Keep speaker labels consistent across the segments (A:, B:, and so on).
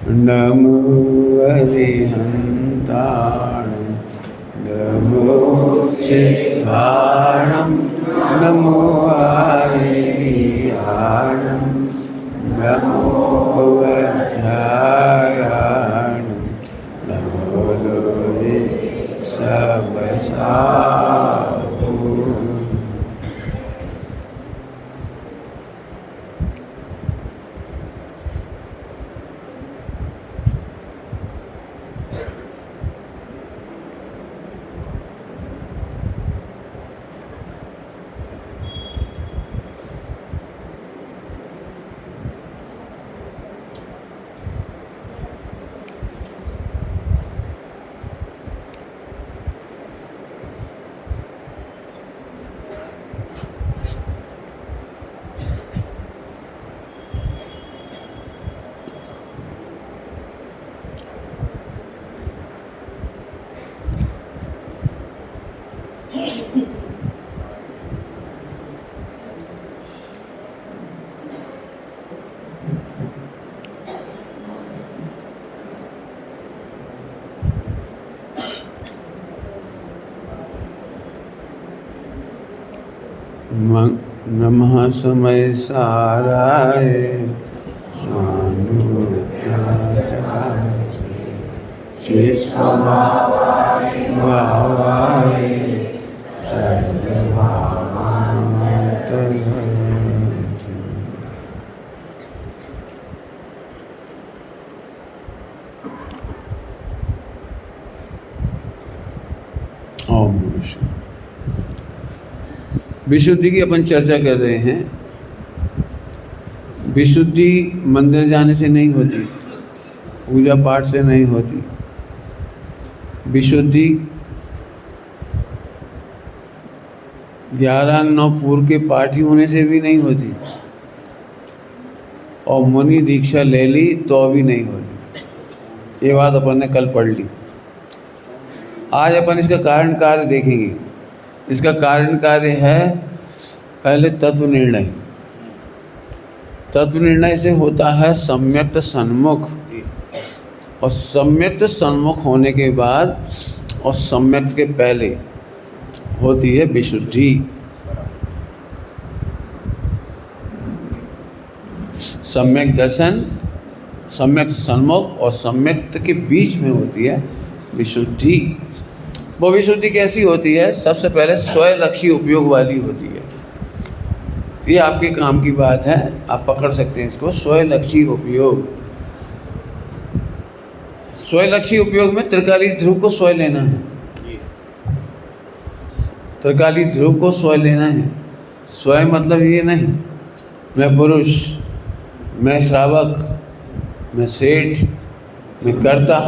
A: नमो अरिहन्ताणं नमो सिद्धाणं नमो आर्याणं नमो वज्रायाणं नमो लोहे सबसाहु। नमः समय साराय स्वानुभूत्याचलाय भावाय सर्वभावान्तः। ओम विशुद्धि की अपन चर्चा कर रहे हैं। विशुद्धि मंदिर जाने से नहीं होती, पूजा पाठ से नहीं होती। विशुद्धि 11 अंग 9 पूर्व के पाठी होने से भी नहीं होती, और मुनि दीक्षा ले ली तो भी नहीं होती। ये बात अपन ने कल पढ़ ली। आज अपन इसका कारण कार्य देखेंगे। इसका कारण कार्य है पहले तत्व निर्णय। तत्व निर्णय से होता है सम्यक्त सन्मुख, और सम्यक्त सन्मुख होने के बाद और सम्यक्त के पहले होती है विशुद्धि। सम्यक दर्शन, सम्यक सन्मुख और सम्यक्त के बीच में होती है विशुद्धि। वो विशुद्धि कैसी होती है? सबसे पहले स्वलक्षी उपयोग वाली होती है। ये आपके काम की बात है, आप पकड़ सकते हैं इसको। स्वलक्षी उपयोग। स्वलक्षी उपयोग में त्रिकाली ध्रुव को स्वय लेना है। त्रिकाली ध्रुव को स्वय लेना है। स्वय मतलब ये नहीं मैं पुरुष, मैं श्रावक, मैं सेठ, मैं कर्ता,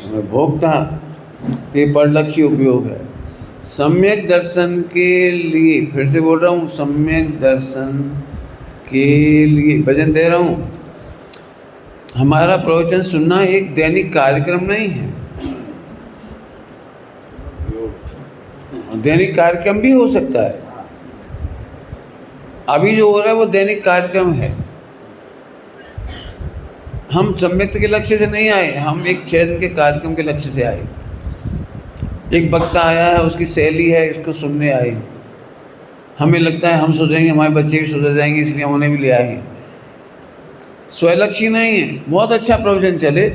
A: मैं भोक्ता। तो ये परलक्षी उपयोग है। सम्यक दर्शन के लिए, फिर से बोल रहा हूँ, सम्यक दर्शन के लिए वचन दे रहा हूँ। हमारा प्रवचन सुनना एक दैनिक कार्यक्रम नहीं है। दैनिक कार्यक्रम भी हो सकता है। अभी जो हो रहा है वो दैनिक कार्यक्रम है। हम सम्यक्त के लक्ष्य से नहीं आए, हम एक 6 दिन के कार्यक्रम के लक्ष्य से आए। एक वक्ता आया है, उसकी शैली है, इसको सुनने आए। हमें लगता है हम सुधरेंगे, हमारे बच्चे भी सुधर जाएंगे, इसलिए हम उन्हें भी ले आए। स्वलक्षी नहीं है। बहुत अच्छा प्रवचन चले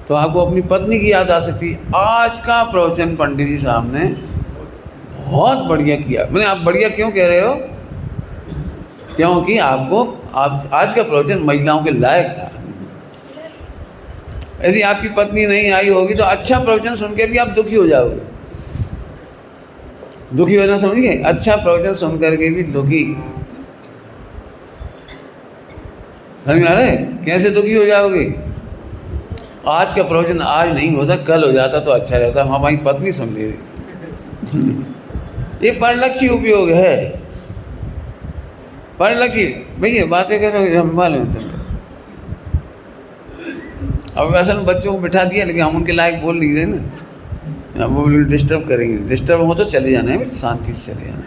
A: तो आपको अपनी पत्नी की याद आ सकती है। आज का प्रवचन पंडित जी साहब ने बहुत बढ़िया किया। मैंने आप बढ़िया क्यों कह रहे हो? क्योंकि आप आज का प्रवचन महिलाओं के लायक था। यदि आपकी पत्नी नहीं आई होगी तो अच्छा प्रवचन सुन के भी आप दुखी हो जाओगे। दुखी होना समझ गए? अच्छा प्रवचन सुन करके भी दुखी। समझ में आ रहा है? कैसे दुखी हो जाओगे? आज का प्रवचन आज नहीं होता, कल हो जाता तो अच्छा रहता। हमारी पत्नी सुन ले रही। ये परलक्षी उपयोग है। परलक्षी भैया बातें करो, हम मालूम तुम। अब वैसे बच्चों को बिठा दिया, लेकिन हम उनके लायक बोल नहीं रहे ना। वो डिस्टर्ब करेंगे। डिस्टर्ब हो तो चले जाना है, शांति से चले जाना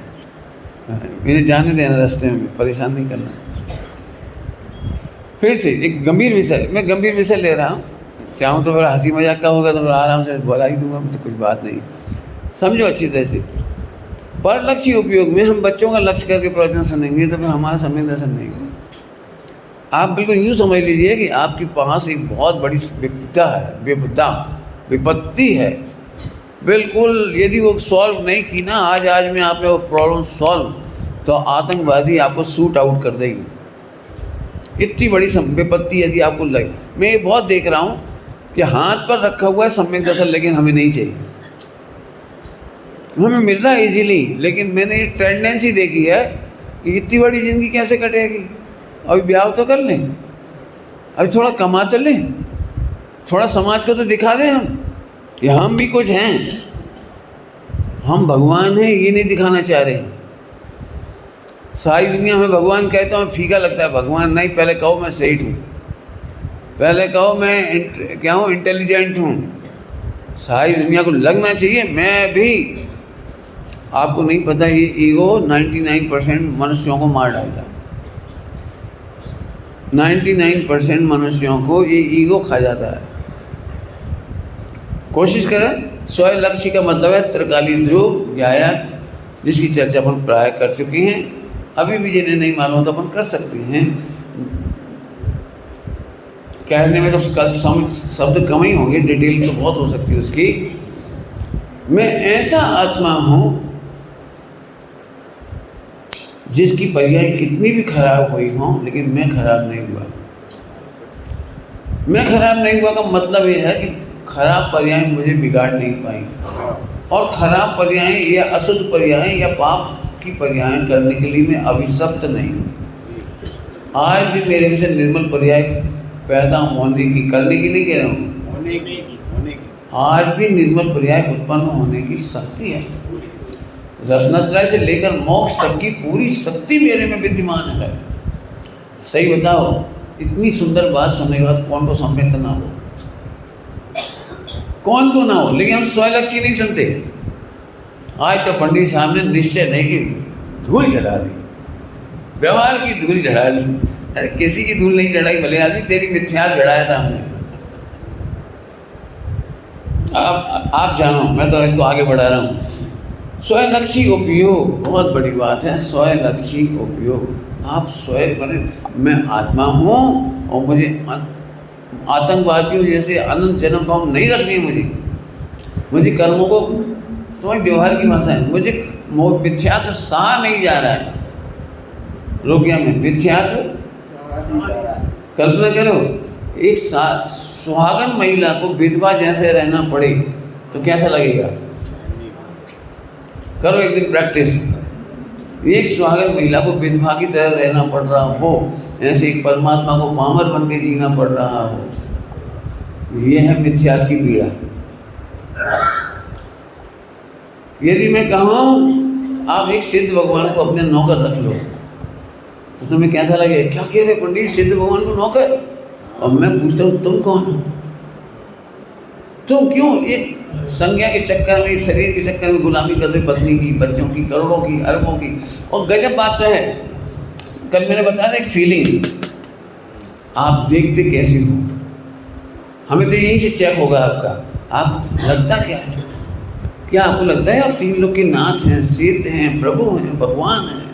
A: है। इन्हें जाने देना, रास्ते में परेशान नहीं करना। फिर से एक गंभीर विषय, मैं गंभीर विषय ले रहा हूँ, चाहूँ तो फिर हंसी मजाक का होगा तो फिर आराम से बोला ही दूंगा, तो कुछ बात नहीं, समझो अच्छी तरह से। पर लक्ष्य उपयोग में हम बच्चों का लक्ष्य करके प्रवचन सुनेंगे तो फिर हमारा समय दर्शन नहीं होगा। आप बिल्कुल यूँ समझ लीजिए कि आपके पास एक बहुत बड़ी विपत्ति है, बिल्कुल यदि वो सॉल्व नहीं की ना आज में आपने वो प्रॉब्लम सॉल्व, तो आतंकवादी आपको शूट आउट कर देगी। इतनी बड़ी विपत्ति यदि आपको लगे, मैं ये बहुत देख रहा हूँ कि हाथ पर रखा हुआ है सम्यक दर्शन, लेकिन हमें नहीं चाहिए, हमें मिल रहा है इजीली, लेकिन मैंने ये टेंडेंसी देखी है कि इतनी बड़ी ज़िंदगी कैसे कटेगी। अभी ब्याह तो कर लें, अभी थोड़ा कमा तो लें, थोड़ा समाज को तो दिखा दें हम भी कुछ हैं, हम भगवान हैं, ये नहीं दिखाना चाह रहे। सारी दुनिया में भगवान कहता हूँ, फीका लगता है भगवान नहीं, पहले कहो मैं सेठ हूँ, पहले कहो मैं क्या हूँ, इंटेलिजेंट हूँ। सारी दुनिया को लगना चाहिए मैं भी। आपको नहीं पता ये ईगो 99% मनुष्यों को मार डालता है, 99% मनुष्यों को ये ईगो खा जाता है। कोशिश करें, स्वयं लक्ष्य का मतलब है त्रिकालीन ध्रुव गायक, जिसकी चर्चा अपन प्राय कर चुके हैं। अभी भी जिन्हें नहीं मालूम तो अपन कर सकते हैं, कहने में तो शब्द कम ही होंगे, डिटेल तो बहुत हो सकती है उसकी। मैं ऐसा आत्मा हूँ जिसकी पर्याय कितनी भी खराब हुई हो, लेकिन मैं खराब नहीं हुआ। मैं खराब नहीं हुआ का मतलब ये है कि खराब पर्याय मुझे बिगाड़ नहीं पाई, और खराब पर्याय या अशुद्ध पर्याय या पाप की पर्याय करने के लिए मैं अभिशप्त नहीं हूँ। आज भी मेरे में से निर्मल पर्याय पैदा होने की, करने की नहीं कह रहा हूँ, होने की आज भी निर्मल पर्याय उत्पन्न होने की शक्ति है। रत्नत्रय से लेकर मोक्ष तक की पूरी शक्ति मेरे में विद्यमान है। सही बताओ, इतनी सुंदर बात सुनने के बाद कौन को सम्यक ना हो, कौन को ना हो, लेकिन हम स्वलक्ष्य नहीं सुनते। आज तो पंडित साहब ने निश्चय नहीं की धूल चढ़ा दी, व्यवहार की धूल चढ़ा दी। अरे किसी की धूल नहीं चढ़ाई, भले आदमी तेरी मिथ्या चढ़ाया था हमने। आप जानो, मैं तो इसको आगे बढ़ा रहा हूँ। स्वलक्षी उपयोग बहुत बड़ी बात है। स्वलक्षी उपयोग, आप स्वयं बने, मैं आत्मा हूँ और मुझे आतंकवादियों जैसे अनंत जन्म भाव नहीं रखनी है। मुझे कर्मों को, तुम्हारी व्यवहार की भाषा है, मुझे मिथ्यात्व सहा नहीं जा रहा है। रुक गया मैं, मिथ्यात्व। कल्पना करो, एक सुहागन महिला को विधवा जैसे रहना पड़े तो कैसा लगेगा? करो एक दिन प्रैक्टिस। एक सुहागन महिला को विधवा की तरह रहना पड़ रहा हो, ऐसे एक परमात्मा को पामर बन के जीना पड़ रहा हो, यह है मिथ्यात्व की पीड़ा। यदि मैं कहूँ आप एक सिद्ध भगवान को अपने नौकर रख लो तो तुम्हें कैसा लगेगा? क्या कह रहे पंडित, सिद्ध भगवान को नौकर? और मैं पूछता हूँ तुम कौन हो? तुम क्यों एक संज्ञा के चक्कर में, एक शरीर के चक्कर में गुलामी कर रहे, पत्नी की, बच्चों की, करोड़ों की, अरबों की। और गजब बात तो है, कल मैंने बताया था एक फीलिंग, आप देखते कैसे हो, हमें तो यहीं से चेक होगा आपका। आप लगता क्या है? क्या आपको लगता है आप तीन लोग के नाथ हैं, सिद्ध हैं, प्रभु हैं, भगवान हैं?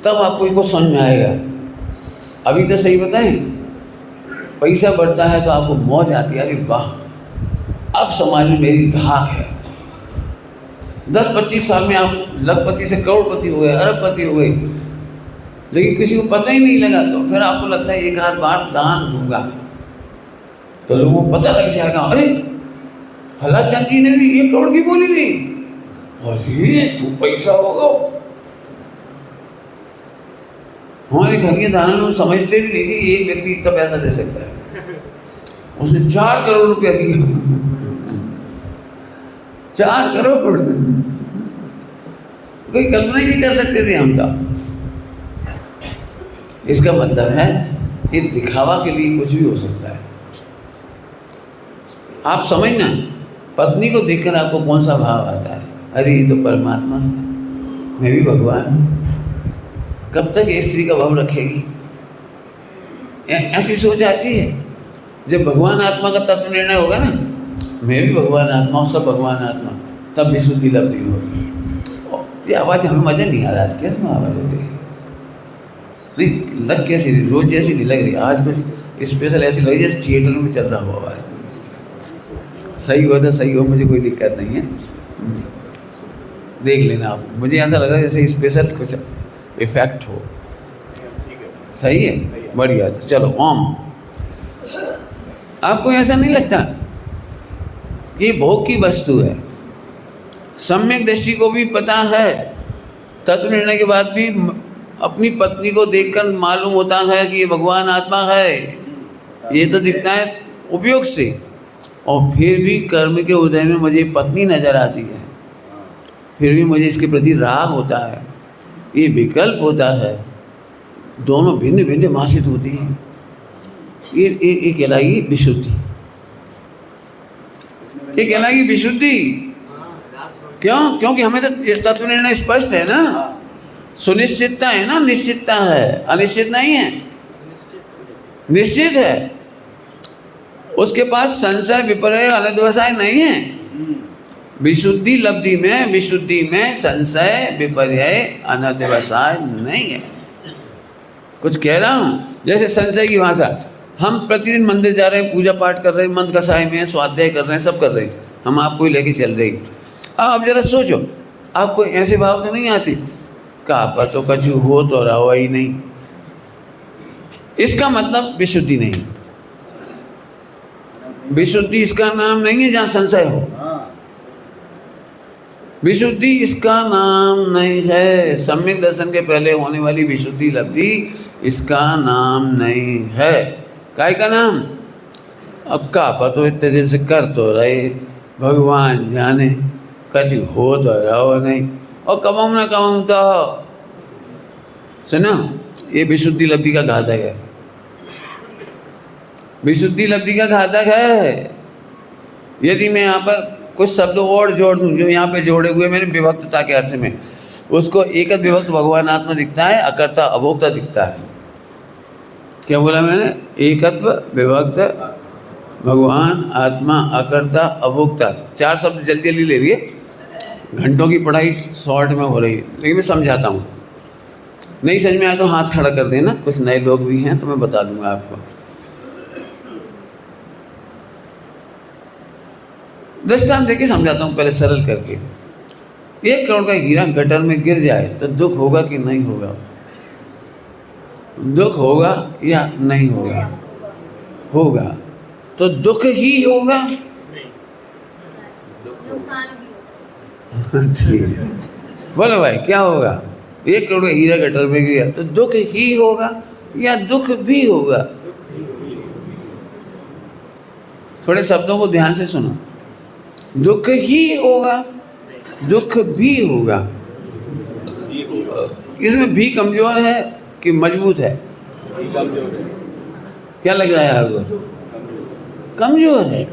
A: तब आपको इनको समझ में आएगा। अभी तो सही बताएं, पैसा बढ़ता है तो आपको मौज आती है, अरे वाह अब समाज में मेरी धाक है। 10-25 साल में आप लखपति से करोड़पति हो गए, अरबपति हो गए, लेकिन किसी को पता ही नहीं लगा। तो फिर आपको लगता है एक आध बार दान दूंगा तो लोगों को पता लग जाएगा, अरे फला चंद जी ने भी 1 करोड़ की बोली थी, अरे खूब पैसा होगा। हमारे घर के दाना में हम समझते भी नहीं थे एक व्यक्ति इतना पैसा दे सकता है। उसने 4 करोड़ रुपया दिया। 4 करोड़, कोई कल्पना ही नहीं कर सकते थे हम तो। इसका मतलब है ये दिखावा के लिए कुछ भी हो सकता है। आप समझना, पत्नी को देखकर आपको कौन सा भाव आता है? अरे ये तो परमात्मा है, मैं भी भगवान। कब तक ये स्त्री का भाव रखेगी? ऐसी सोच आती है। जब भगवान आत्मा का तत्व निर्णय होगा ना, मैं भी भगवान आत्मा हूँ, सब भगवान आत्मा, तब विशुद्धि लब्धि होगी। ये आवाज़ हमें मज़ा नहीं आ रहा है, कैसे आवाज़ हो रही है? नहीं लग कैसी रही, रोज जैसी नहीं लग रही, आज कुछ स्पेशल ऐसी लग रही जैसे थिएटर में चल रहा हो आवाज़। सही हो तो सही हो, मुझे कोई दिक्कत नहीं है, देख लेना आप। मुझे ऐसा लग रहा है जैसे स्पेशल कुछ इफेक्ट हो। सही है, बढ़िया। तो चलो ओम। आपको ऐसा नहीं लगता ये भोग की वस्तु है? सम्यक दृष्टि को भी पता है, तत्व निर्णय के बाद भी अपनी पत्नी को देखकर मालूम होता है कि ये भगवान आत्मा है, ये तो दिखता है उपयोग से, और फिर भी कर्म के उदय में मुझे पत्नी नजर आती है, फिर भी मुझे इसके प्रति राग होता है, ये विकल्प होता है, दोनों भिन्न भिन्न भाषित होती हैं। ये कहलाएगी विशुद्धि, ये कहलाएगी विशुद्धि। क्यों? क्योंकि हमें तो तत्व निर्णय स्पष्ट है ना, सुनिश्चितता है ना, निश्चितता है, अनिश्चित नहीं है, निश्चित है। उसके पास संशय विपर्य अनध्यवसाय नहीं है। विशुद्धि लब्धि में, विशुद्धि में संशय विपर्य अनध्यवसाय नहीं है। कुछ कह रहा हूँ, जैसे संशय की भाषा, हम प्रतिदिन मंदिर जा रहे हैं, पूजा पाठ कर रहे हैं, मंत्र कसाई में स्वाध्याय कर रहे हैं, सब कर रहे हैं, हम आपको ही लेके चल रहे हैं। अब जरा सोचो, आपको ऐसे भाव तो नहीं आती, कहा पर तो कछु हो तो रहा ही नहीं, इसका मतलब विशुद्धि नहीं। विशुद्धि इसका नाम नहीं है जहाँ संशय हो, विशुद्धि इसका नाम नहीं है। सम्यक दर्शन के पहले होने वाली विशुद्धि लब्धि इसका नाम नहीं है। काय का नाम? अब का पतो इतने दिन से कर तो रहे, भगवान जाने, कभी हो तो रहो नहीं, और कमाऊँ ना कमाऊँ तो सुनो, ये विशुद्धि लब्धि का घातक है, विशुद्धि लब्धि का घातक है। यदि मैं यहाँ पर कुछ शब्द और जोड़ दूँ जो यहाँ पे जोड़े हुए मैंने विभक्तता के अर्थ में, उसको एक विभक्त भगवान आत्मा दिखता है, अकर्ता अभोक्ता दिखता है। क्या बोला मैंने? एकत्व विभक्त भगवान आत्मा अकर्ता अभोक्ता, चार शब्द जल्दी जल्दी ले लिए। घंटों की पढ़ाई शॉर्ट में हो रही है, लेकिन मैं समझाता हूँ। नहीं समझ में आया तो हाथ खड़ा कर देना, कुछ नए लोग भी हैं तो मैं बता दूंगा आपको। दृष्टांत देके समझाता हूँ, पहले सरल करके। 1 करोड़ का हीरा गटर में गिर जाए तो दुख होगा कि नहीं होगा? दुख होगा या नहीं होगा? होगा। तो दुख ही होगा। ठीक है, बोलो भाई क्या होगा? 1 करोड़ का हीरा गटर में गिर गया तो दुख ही होगा या दुख भी होगा? थोड़े शब्दों को ध्यान से सुनो। दुख ही होगा, दुख भी होगा। इसमें भी कमजोर है कि मजबूत है? क्या लग रहा है आपको? कमजोर है।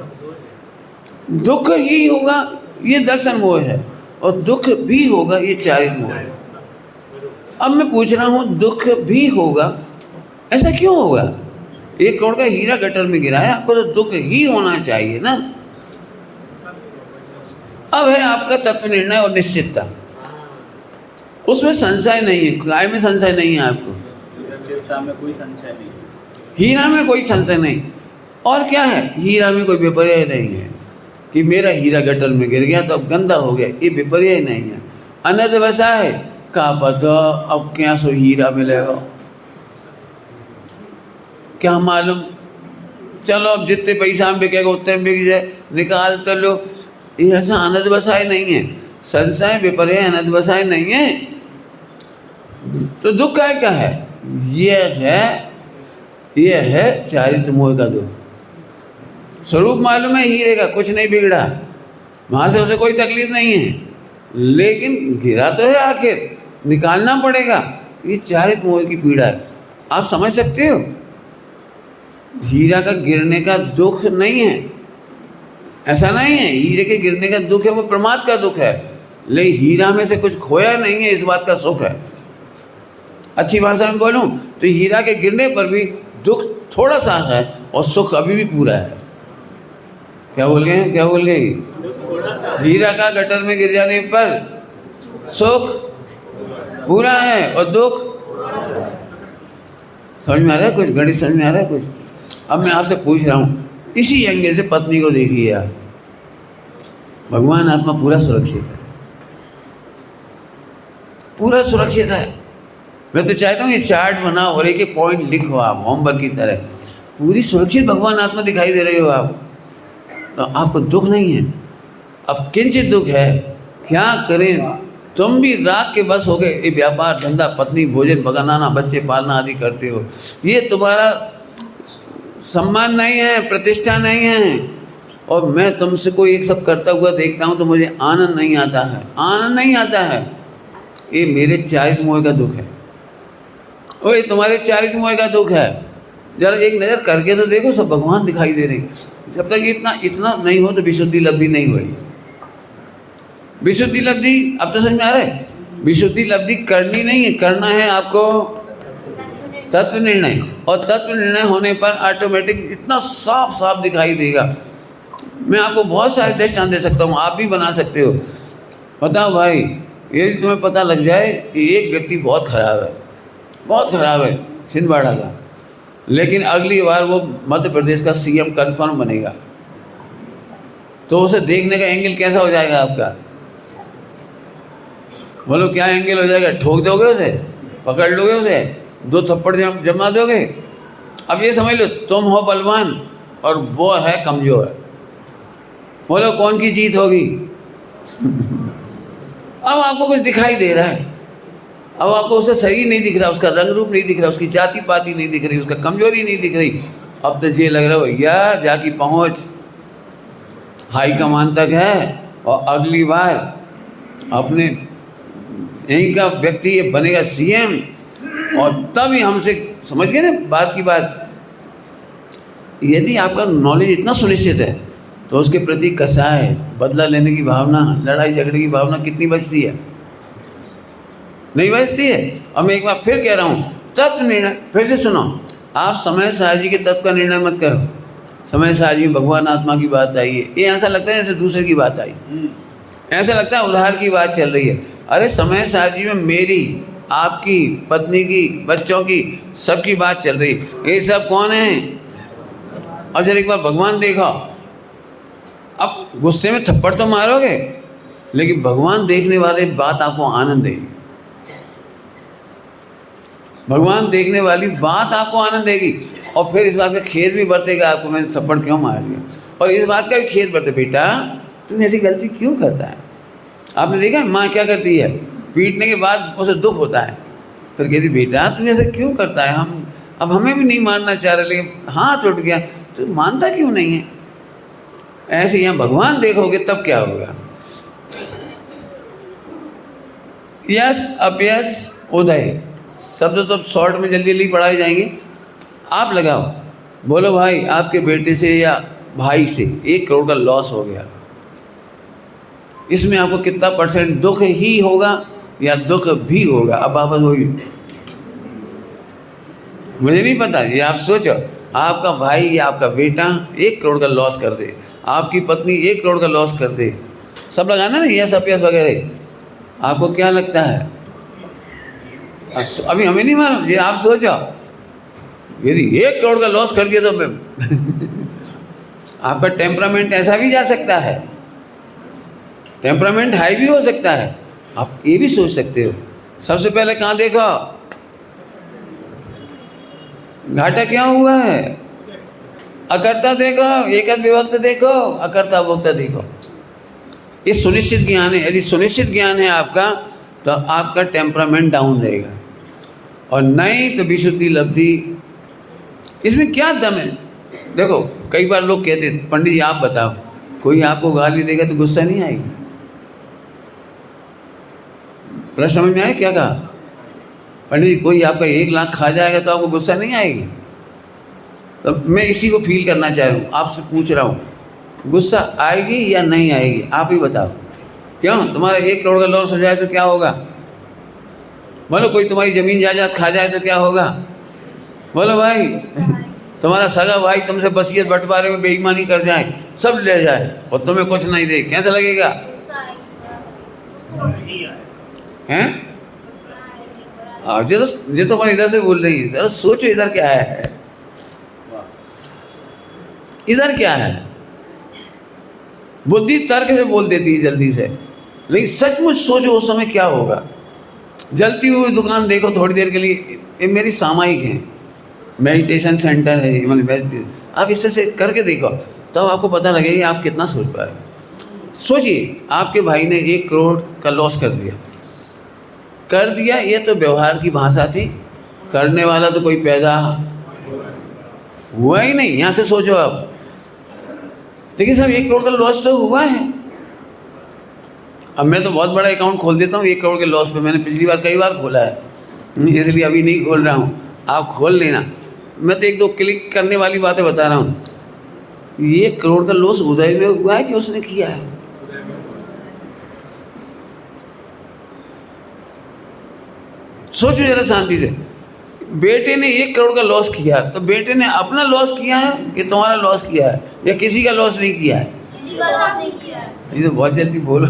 A: दुख ही होगा ये दर्शन मोह है, और दुख भी होगा ये चारित्र मोह है। अब मैं पूछ रहा हूँ, दुख भी होगा, ऐसा क्यों होगा? 1 करोड़ का हीरा गटर में गिरा है, आपको तो दुख ही होना चाहिए ना। अब है आपका तत्व निर्णय और निश्चितता, उसमें संशय नहीं है। काय में संशय नहीं है आपको? में कोई संशय नहीं, हीरा में कोई संशय नहीं। और क्या है? हीरा में कोई विपर्य नहीं है कि मेरा हीरा गटर में गिर गया तो अब गंदा हो गया, ये विपर्य नहीं है। अनध्यवसाय का पता अब क्या सो हीरा मिलेगा, क्या मालूम, चलो अब जितने पैसा में बिकेगा उतने में बिक जाए, निकाल तो लो। ये ऐसा अनध्यवसाय नहीं है, संशय विपर्य अनध्यवसाय नहीं है। तो दुख क्या है? ये है चारित्र मोह का दुख। स्वरूप मालूम है हीरे का, कुछ नहीं बिगड़ा, वहाँ से उसे कोई तकलीफ नहीं है, लेकिन गिरा तो है, आखिर निकालना पड़ेगा। ये चारित्र मोह की पीड़ा है। आप समझ सकते हो? हीरा का गिरने का दुख नहीं है, ऐसा नहीं है। हीरे के गिरने का दुख है वो प्रमाद का दुख है, लेकिन हीरा में से कुछ खोया नहीं है, इस बात का सुख है। अच्छी भाषा में बोलूं तो हीरा के गिरने पर भी दुख थोड़ा सा है और सुख अभी भी पूरा है। क्या बोल गए, क्या बोल गए? हीरा का गटर में गिर जाने पर सुख पूरा है और दुख। समझ में आ रहा है कुछ? गणित समझ में आ रहा है कुछ? अब मैं आपसे पूछ रहा हूँ, इसी एंगल से पत्नी को देखिए यार, भगवान आत्मा पूरा सुरक्षित है, पूरा सुरक्षित है। मैं तो चाहता हूँ ये चार्ट बनाओ और एक एक पॉइंट लिखो आप होमवर्क की तरह। पूरी सुरक्षित भगवान आत्मा दिखाई दे रहे हो आप, तो आपको दुख नहीं है। अब किंचित दुख है, क्या करें? तुम भी रात के बस हो गए, ये व्यापार धंधा, पत्नी, भोजन बनाना, बच्चे पालना आदि करते हो, ये तुम्हारा सम्मान नहीं है, प्रतिष्ठा नहीं है। और मैं तुमसे कोई एक सब करता हुआ देखता हूँ तो मुझे आनंद नहीं आता है, आनंद नहीं आता है। ये मेरे चारित्र मोह का दुख है, और ये तुम्हारे चारित्र मोह का दुख है। जरा एक नज़र करके तो देखो, सब भगवान दिखाई दे रहे हैं। जब तक इतना नहीं हो तो विशुद्धि लब्धि नहीं हुई। विशुद्धि लब्धि, अब तो समझ में आ रहा है? विशुद्धि लब्धि करनी नहीं है, करना है आपको तत्व निर्णय। और तत्व निर्णय होने पर ऑटोमेटिक इतना साफ साफ दिखाई देगा। मैं आपको बहुत सारे दृष्टांत दे सकता हूँ, आप भी बना सकते हो। बताओ भाई, यदि तुम्हें पता लग जाए कि एक व्यक्ति बहुत खराब है, बहुत खराब है छिंदवाड़ा का, लेकिन अगली बार वो मध्य प्रदेश का सीएम कंफर्म बनेगा, तो उसे देखने का एंगल कैसा हो जाएगा आपका? बोलो क्या एंगल हो जाएगा? ठोक दोगे उसे, पकड़ लोगे उसे, दो थप्पड़ जमा दोगे? अब ये समझ लो, तुम हो बलवान और वो है कमजोर। बोलो कौन की जीत होगी? अब आपको कुछ दिखाई दे रहा है, अब आपको उसका शरीर नहीं दिख रहा, उसका रंग रूप नहीं दिख रहा, उसकी जाति पाति नहीं दिख रही, उसका कमजोरी नहीं दिख रही। अब तो ये लग रहा है भैया जाकी पहुँच हाई कमान तक है, और अगली बार अपने यहीं का व्यक्ति ये बनेगा सीएम, और तब ही हमसे, समझ गए ना बात की बात। यदि आपका नॉलेज इतना सुनिश्चित है तो उसके प्रति कसाय, बदला लेने की भावना, लड़ाई झगड़े की भावना कितनी बचती है? नहीं बचती है। और मैं एक बार फिर कह रहा हूँ, तत्व निर्णय, फिर से सुनो, आप समय साहजी के तत्व का निर्णय मत करो। समय साहजी में भगवान आत्मा की बात आई है, ये ऐसा लगता है जैसे दूसरे की बात आई, ऐसा लगता है उधार की बात चल रही है। अरे समय साहजी में मेरी, आपकी, पत्नी की, बच्चों की, सबकी बात चल रही है। ये सब कौन है? और जरा एक बार भगवान देखो। अब गुस्से में थप्पड़ तो मारोगे, लेकिन भगवान देखने वाले बात आपको आनंद देगी। भगवान देखने वाली बात आपको आनंद देगी, और फिर इस बात का खेद भी बरतेगा आपको, मैंने थप्पड़ क्यों मार दिया। और इस बात का भी खेद बरते, बेटा तुम ऐसी गलती क्यों करता है। आपने देखा माँ क्या करती है, पीटने के बाद उसे दुख होता है, फिर कहती बेटा तू ऐसे क्यों करता है, हम अब हमें भी नहीं मारना चाह रहे, लेकिन हाथ उठ गया, तो मानता क्यों नहीं है। ऐसे यहाँ भगवान देखोगे तब क्या होगा। यश अपयश उदय शब्द तो शॉर्ट में जल्दी जल्दी पढ़ाए जाएंगे। आप लगाओ, बोलो भाई आपके बेटे से या भाई से 1 करोड़ का लॉस हो गया, इसमें आपको कितना % दुख ही होगा या दुख भी होगा? अब वापस होगी, मुझे नहीं पता, ये आप सोचो। आपका भाई या आपका बेटा 1 करोड़ का लॉस कर दे, आपकी पत्नी 1 करोड़ का लॉस कर दे, सब लगाना ना यस अपयश वगैरह, आपको क्या लगता है? अभी हमें नहीं मालूम, ये आप सोचो, यदि 1 करोड़ का लॉस कर दिया तो आपका टेम्परामेंट ऐसा भी जा सकता है, टेम्परामेंट हाई भी हो सकता है। आप ये भी सोच सकते हो। सबसे पहले कहाँ देखो, घाटा क्या हुआ है, अकर्ता देखो, एकद विभक्त देखो, अकर्ता भोक्ता देखो। ये सुनिश्चित ज्ञान है। यदि सुनिश्चित ज्ञान है आपका, तो आपका टेम्परामेंट डाउन रहेगा, और नहीं तो विशुद्धि लब्धि। इसमें क्या दम है? देखो कई बार लोग कहते हैं पंडित जी आप बताओ, कोई आपको गाली देगा तो गुस्सा नहीं आएगी? प्रश्न समझ में आया क्या कहा? पंडित जी कोई आपका 1 लाख खा जाएगा तो आपको गुस्सा नहीं आएगी? तो मैं इसी को फील करना चाह रहा हूँ, आपसे पूछ रहा हूँ, गुस्सा आएगी या नहीं आएगी? आप ही बताओ। क्यों? तुम्हारा 1 करोड़ का लॉस हो जाए तो क्या होगा? बोलो कोई तुम्हारी ज़मीन जायदाद खा जाए तो क्या होगा? बोलो भाई। तुम्हारा सगा भाई तुमसे वसीयत बंटवारे में बेईमानी कर जाए, सब ले जाए और तुम्हें कुछ नहीं दे, कैसा लगेगा? हैं? ये तो इधर से बोल रही है, जरा सोचो इधर क्या है, इधर क्या है। बुद्धि तर्क से बोल देती है जल्दी से, लेकिन सचमुच सोचो उस समय क्या होगा। जलती हुई दुकान देखो थोड़ी देर के लिए, ये मेरी सामायिक है, मेडिटेशन सेंटर है, मतलब आप इससे से करके देखो, तब आपको पता लगेगा आप कितना सोच पाए। सोचिए आपके भाई ने 1 करोड़ का लॉस कर दिया, ये तो व्यवहार की भाषा थी, करने वाला तो कोई पैदा हुआ ही नहीं। यहाँ से सोचो आप, लेकिन साहब 1 करोड़ का लॉस तो हुआ है। अब मैं तो बहुत बड़ा अकाउंट खोल देता हूँ 1 करोड़ के लॉस पे, मैंने पिछली बार कई बार खोला है, इसलिए अभी नहीं खोल रहा हूँ, आप खोल लेना। मैं तो 1-2 क्लिक करने वाली बातें बता रहा हूँ। 1 करोड़ का लॉस उदय में हुआ है कि उसने किया है? सोचो जरा शांति से। बेटे ने 1 करोड़ का लॉस किया, तो बेटे ने अपना लॉस किया है कि तुम्हारा लॉस किया है, या किसी का लॉस नहीं किया है?
B: किसी का लॉस नहीं किया है।
A: ये तो बहुत जल्दी बोलो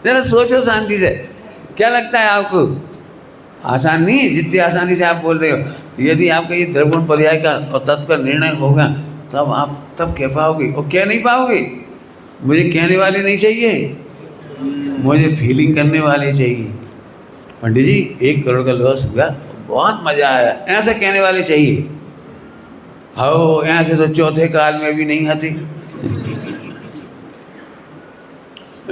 A: जरा सोचो शांति से, क्या लगता है आपको? आसान नहीं है जितनी आसानी से आप बोल रहे हो। यदि आपका ये द्रव्यगुण पर्याय का और तत्व का निर्णय होगा, तब आप तब कह पाओगे, और कह नहीं पाओगे। मुझे कहने वाले नहीं चाहिए, मुझे फीलिंग करने वाले चाहिए। पंडित जी 1 करोड़ का लॉस हुआ, बहुत मज़ा आया, ऐसे कहने वाले चाहिए। हो ऐसे तो चौथे काल में भी नहीं आती।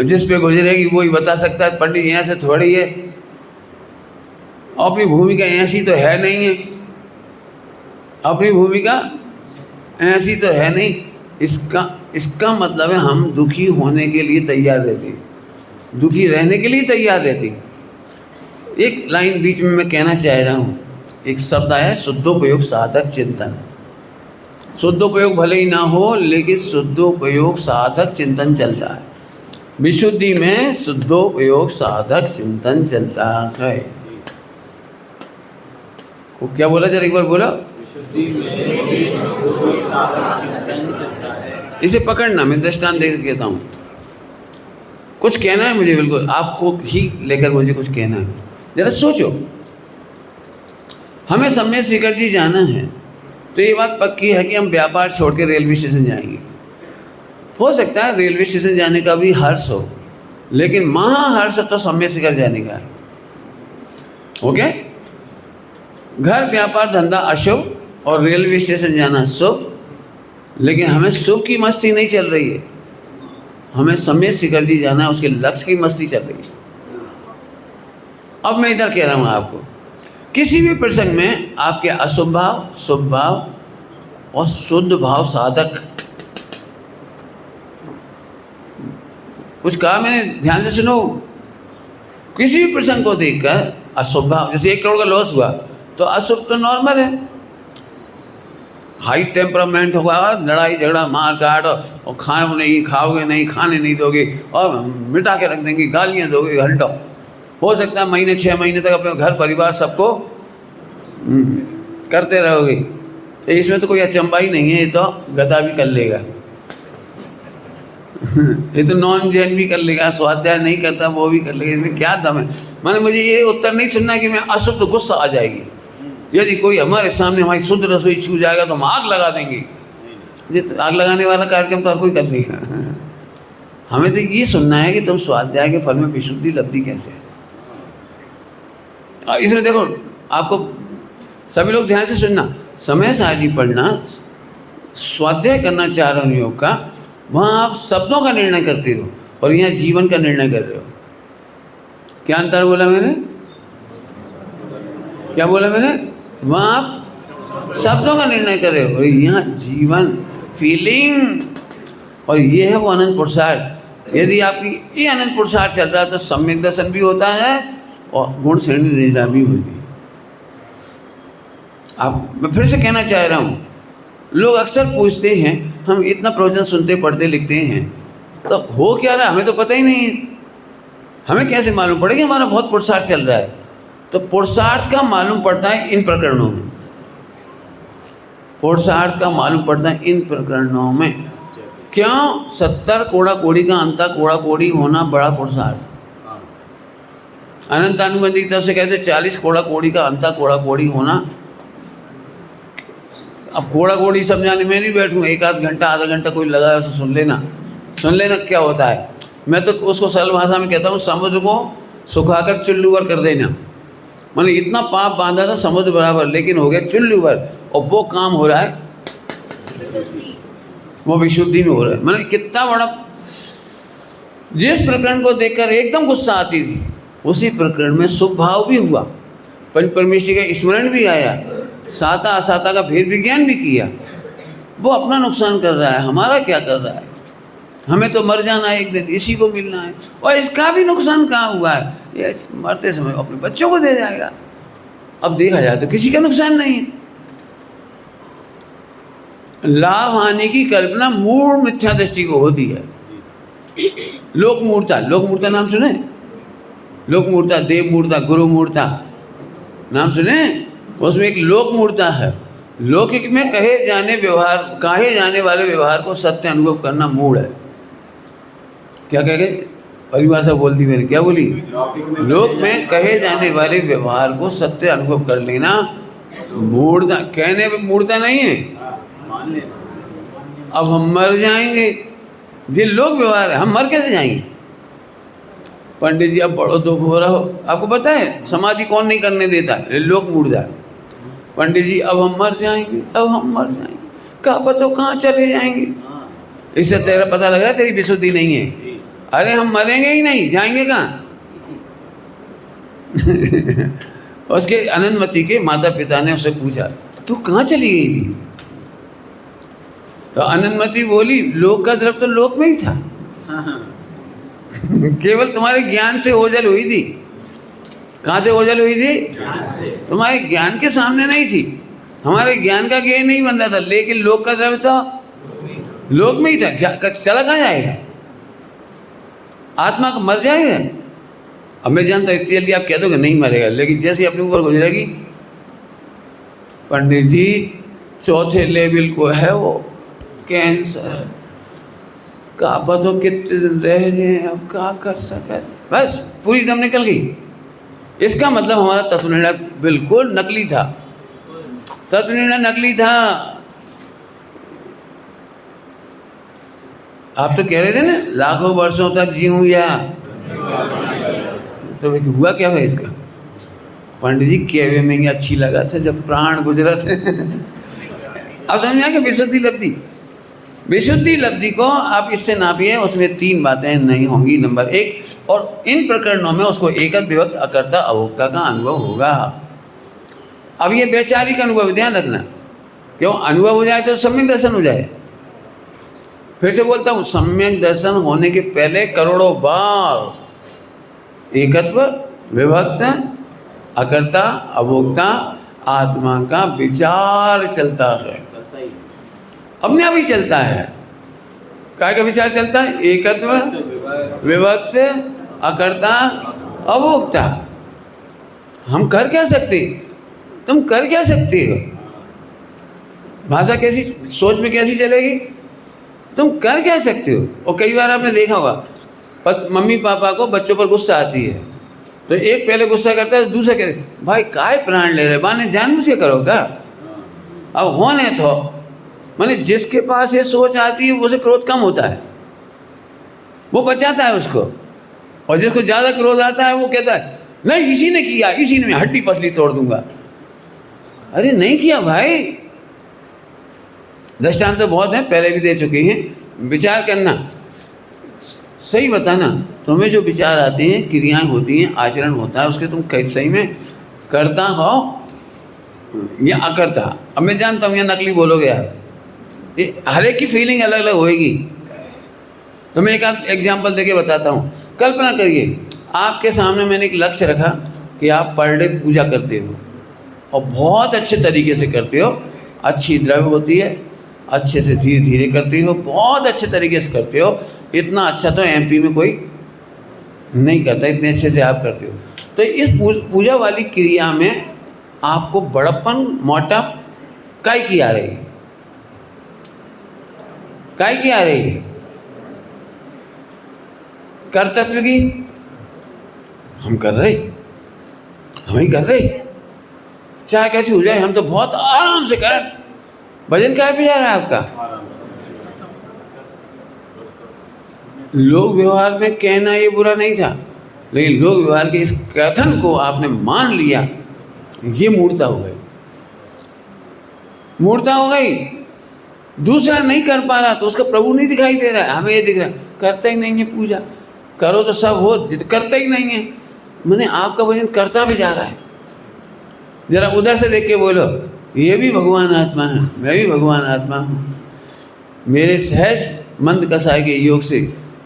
A: जिस पे गुजरेगी वो ही बता सकता है, पंडित यहाँ से थोड़ी है, अपनी भूमिका ऐसी तो है नहीं है, अपनी भूमिका ऐसी तो है नहीं। इसका मतलब है हम दुखी होने के लिए तैयार रहते हैं, दुखी रहने के लिए तैयार रहते हैं। एक लाइन बीच में मैं कहना चाह रहा हूँ, एक शब्द आया शुद्धोपयोग साधक चिंतन। शुद्धोपयोग भले ही ना हो, लेकिन शुद्धोपयोग साधक चिंतन चलता है। विशुद्धि में शुद्धोपयोग साधक चिंतन चलता है। वो क्या बोला, जरा एक बार बोला।
C: विशुद्धि में शुद्धोपयोग साधक चिंतन चलता है।
A: इसे पकड़ना, मैं दृष्टांत दे देता हूँ। कुछ कहना है मुझे, बिल्कुल आपको ही लेकर मुझे कुछ कहना है। जरा सोचो, हमें सम्यक शिखर जी जाना है, तो ये बात पक्की है कि हम व्यापार छोड़ के रेलवे स्टेशन जाएंगे। हो सकता है रेलवे स्टेशन जाने का भी हर्ष हो, लेकिन महाहर्ष तो सम्यक शिखर जाने का है। ओके, घर व्यापार धंधा अशुभ और रेलवे स्टेशन जाना शुभ, लेकिन हमें शुभ की मस्ती नहीं चल रही है, हमें सम्यक शिखर जी जाना है, उसके लक्ष्य की मस्ती चल रही है। अब मैं इधर कह रहा हूँ आपको, किसी भी प्रसंग में आपके अशुभ भाव, शुभ भाव और शुद्ध भाव साधक, कुछ कहा मैंने, ध्यान से सुनो। किसी भी प्रसंग को देखकर अशुभ भाव, जैसे 1 करोड़ का लॉस हुआ, तो अशुभ तो नॉर्मल है, हाई टेम्परामेंट होगा, लड़ाई झगड़ा मार काट, और खाओगे नहीं, खाने नहीं दोगे, और मिटा के रख देंगे, गालियाँ दोगे घंटों। हो सकता है महीने 6 महीने तक अपने घर परिवार सबको करते रहोगे, तो इसमें तो कोई अचंभा ही नहीं है, ये तो गधा भी कर लेगा ये तो नॉन जैन भी कर लेगा, स्वाध्याय नहीं करता वो भी कर लेगा, इसमें क्या दम है। माने मुझे ये उत्तर नहीं सुनना कि मैं अशुद्ध, गुस्सा आ जाएगी यदि कोई हमारे सामने हमारी शुद्ध रसोई छू जाएगा तो हम आग लगा देंगे। जी, तो आग लगाने वाला कार्यक्रम तो हर कोई कर लेगा। हमें तो ये सुनना है कि तुम स्वाध्याय के फल में विशुद्धि लब्धि कैसे है। इसमें देखो, आपको सभी लोग ध्यान से सुनना, समय साजी पढ़ना, स्वाध्याय करना 4 अनुयोग का, वहाँ आप शब्दों का निर्णय करते हो और यहाँ जीवन का निर्णय कर रहे हो। क्या अंतर बोला मैंने, क्या बोला मैंने? वहाँ आप शब्दों का निर्णय कर रहे हो और यहाँ जीवन, फीलिंग, और ये है वो अनंत पुरुषार्थ। यदि आपकी ये अनंत पुरुषार्थ चल रहा है तो सम्यक दर्शन भी होता है और गुण श्रेणी निष्ठा भी होती है। मैं फिर से कहना चाह रहा हूँ, लोग अक्सर पूछते हैं, हम इतना प्रवचन सुनते पढ़ते लिखते हैं, तो हो क्या रहा है हमें तो पता ही नहीं है, हमें कैसे मालूम पड़ेगा हमारा बहुत पुरुषार्थ चल रहा है? तो पुरुषार्थ का मालूम पड़ता है इन प्रकरणों में। पुरुषार्थ का मालूम पड़ता है इन प्रकरणों में। क्यों? 70 कोड़ा कोड़ी का अंता कोड़ा कोड़ी होना बड़ा पुरुषार्थ। अनंत अनुबंधी की तरफ से कहते 40 कोड़ा कोड़ी का अंता कोड़ा कोड़ी होना। अब कोड़ा कोड़ी समझाने में नहीं बैठूँ, एक आध घंटा आधा घंटा कोई लगा है, सुन लेना क्या होता है। मैं तो उसको सरल भाषा में कहता हूँ, समुद्र को सुखाकर चुल्लू भर कर देना। मैंने इतना पाप बांधा था समुद्र बराबर, लेकिन हो गया चुल्लू भर, और वो काम हो रहा है, वो विशुद्धि में हो रहा है। मैंने कितना बड़ा, जिस प्रकरण को देखकर एकदम गुस्सा आती थी, उसी प्रकरण में शुभ भाव भी हुआ, पंच परमेश्वर का स्मरण भी आया, साता असाता का भेद विज्ञान भी किया। वो अपना नुकसान कर रहा है, हमारा क्या कर रहा है? हमें तो मर जाना है एक दिन, इसी को मिलना है, और इसका भी नुकसान कहाँ हुआ है? ये मरते समय अपने बच्चों को दे जाएगा। अब देखा जाए तो किसी का नुकसान नहीं है। लाभ हानि की कल्पना मूल मिथ्या दृष्टि को होती है। लोक मूर्ता नाम सुने? लोक मूर्ता, देव मूर्ता, गुरु मूर्ता नाम सुने? उसमें एक लोक मूर्ता है। लौकिक में कहे जाने वाले व्यवहार को सत्य अनुभव करना मूढ़ है। क्या कह गए? परिभाषा बोल दी मैंने, क्या बोली? लोक में कहे जाने वाले व्यवहार को सत्य अनुभव कर लेना मूर्ता। कहने में मूर्ता नहीं है। अब हम मर जाएंगे, ये लोक व्यवहार है, हम मर कैसे जाएंगे? पंडित जी अब बड़ो दुख हो रहा हो, आपको पता है समाधि कौन नहीं करने देता? लोक मूर्ता। पंडित जी अब हम मर जाएंगे, कहाँ पता कहाँ चले जाएंगे। इससे तेरा पता लग रहा है तेरी विशुद्धि नहीं है। अरे हम मरेंगे ही नहीं, जाएंगे कहाँ? उसके अनंतमती के माता पिता ने उससे पूछा, तू कहाँ चली गई थी? तो अनंतमती बोली, लोक का द्रव तो लोक में ही था। केवल तुम्हारे ज्ञान से ओझल हुई थी। कहाँ से ओझल हुई थी? तुम्हारे ज्ञान के सामने नहीं थी। हमारे ज्ञान का ज्ञान नहीं बन रहा था, लेकिन लोक का द्रव्य तो लोक में ही था। चला कहाँ जाएगा? आत्मा को मर जाएगा। अब मैं जानता हूँ जल्दी आप कह दोगे नहीं मरेगा, लेकिन जैसे अपने ऊपर गुजरेगी, पंडित जी 4थे लेवल को है वो कैंसर, का पता कितने दिन रह गए, अब क्या कर सके, बस पूरी दम निकल गई। इसका मतलब हमारा तत्व निर्णय बिल्कुल नकली था। तत्व निर्णय नकली था। आप तो कह रहे थे ना लाखों वर्षों तक जीऊँ या, तो हुआ क्या है इसका? पंडित जी कहवे में ही अच्छी लगा था जब प्राण गुजरा थे। अब समझ में कि विशुद्धि लब्धि को आप इससे नापिए, उसमें 3 बातें नहीं होंगी। नंबर 1, और इन प्रकरणों में उसको एकत विभक्त अकर्ता अभोक्ता का अनुभव होगा। अब ये वैचारिक अनुभव, ध्यान रखना, क्यों अनुभव हो जाए तो सम्यक दर्शन हो जाए। फिर से बोलता हूँ, सम्यक दर्शन होने के पहले करोड़ों बार एकत्व विभक्त अकर्ता अभोक्ता आत्मा का विचार चलता है, अपने आप ही चलता है। काय का विचार चलता है? एकत्व विभक्त अकर्ता अभोक्ता। हम कर क्या सकते? तुम कर क्या सकते हो? भाषा कैसी, सोच में कैसी चलेगी? तुम कर क्या सकते हो? और कई बार आपने देखा होगा मम्मी पापा को बच्चों पर गुस्सा आती है, तो एक पहले गुस्सा करता है, दूसरा कहते भाई काय प्राण ले रहे, बाने जानबूझ के करो क्या? अब होने तो माने जिसके पास ये सोच आती है उसे क्रोध कम होता है, वो बचाता है उसको। और जिसको ज़्यादा क्रोध आता है वो कहता है नहीं इसी ने किया, इसी ने, हड्डी पसली तोड़ दूंगा। अरे नहीं किया भाई। दृष्टांत तो बहुत है, पहले भी दे चुके हैं। विचार करना, सही बताना, तुम्हें जो विचार आते हैं, क्रियाएं होती हैं, आचरण होता है, उसके तुम सही में करता हो या अकर्ता। अब मैं जानता हूँ यहाँ नकली बोलोगे यार, ये हर एक की फीलिंग अलग अलग होएगी। तो मैं एक आध एग्जाम्पल देके बताता हूँ। कल्पना करिए आपके सामने मैंने एक लक्ष्य रखा कि आप पर डे पूजा करते हो और बहुत अच्छे तरीके से करते हो, अच्छी द्रव्य होती है, अच्छे से धीरे धीरे करते हो, बहुत अच्छे तरीके से करते हो। इतना अच्छा तो एमपी में कोई नहीं करता, इतने अच्छे से आप करते हो। तो इस पूजा वाली क्रिया में आपको बड़प्पन मोटा काय की आ रही है? काहे की आ रही है? कर्तव्य की हम कर रहे, हम ही कर रहे, चाहे कैसी हो जाए, हम तो बहुत आराम से करें। भजन काहे पे जा रहा है आपका? लोक व्यवहार में कहना ये बुरा नहीं था, लेकिन लोक व्यवहार के इस कथन को आपने मान लिया, ये मूर्खता हो गई, मूर्खता हो गई। दूसरा नहीं कर पा रहा तो उसका प्रभु नहीं दिखाई दे रहा है, हमें ये दिख रहा है करता ही नहीं है पूजा, करो तो सब हो, करता ही नहीं है। मैंने आपका भजन करता भी जा रहा है। जरा उधर से देख के बोलो, ये भी भगवान आत्मा है, मैं भी भगवान आत्मा हूँ। मेरे सहज मंद कसाय के योग से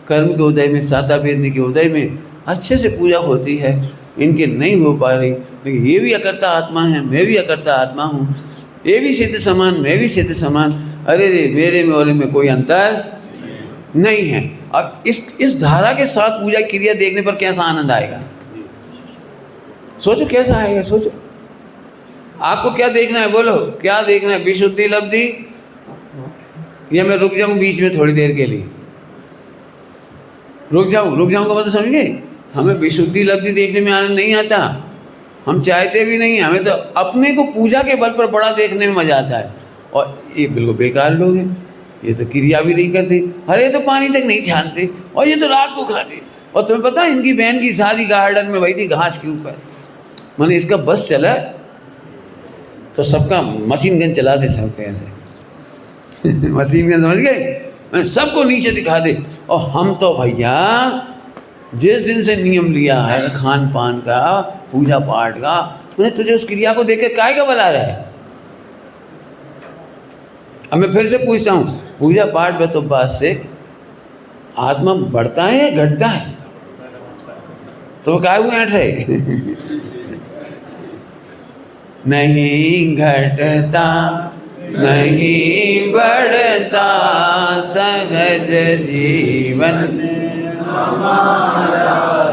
A: कर्म के उदय में, साता वेदनी के उदय में अच्छे से पूजा होती है, इनके नहीं हो पा रही, लेकिन ये भी अकर्ता आत्मा है, मैं भी अकर्ता आत्मा हूँ, ये भी सिद्ध समान, मैं भी सिद्ध समान, अरे रे मेरे में और इनमें कोई अंतर नहीं है। अब इस धारा के साथ पूजा क्रिया देखने पर कैसा आनंद आएगा, सोचो कैसा आएगा, सोचो। आपको क्या देखना है, बोलो क्या देखना है? विशुद्धि लब्धि, या मैं रुक जाऊं बीच में थोड़ी देर के लिए? रुक जाऊं का मतलब समझ गए? हमें विशुद्धि लब्धि देखने में आनंद नहीं आता, हम चाहते भी नहीं, हमें तो अपने को पूजा के बल पर बड़ा देखने में मजा आता है। और ये बिल्कुल बेकार लोग हैं, ये तो क्रिया भी नहीं करते, अरे तो पानी तक नहीं छानते, और ये तो रात को खाते। और तुम्हें पता है इनकी बहन की शादी गार्डन में वही थी, घास के ऊपर, मैंने इसका बस चला तो सबका मशीन गन चला दे सकते हैं ऐसे मशीन गन, समझ गए? मैं सबको नीचे दिखा दे। और हम तो भैया जिस दिन से नियम लिया है खान पान का, पूजा पाठ का, मैंने तुझे उस क्रिया को देखकर काहे का बला रहा है? अब मैं फिर से पूछता हूँ, पूजा पाठ में तो बात से आत्मा बढ़ता है या घटता है? तो काहे हुए ऐठ रहे नहीं घटता नहीं बढ़ता सहज जीवन हमारा।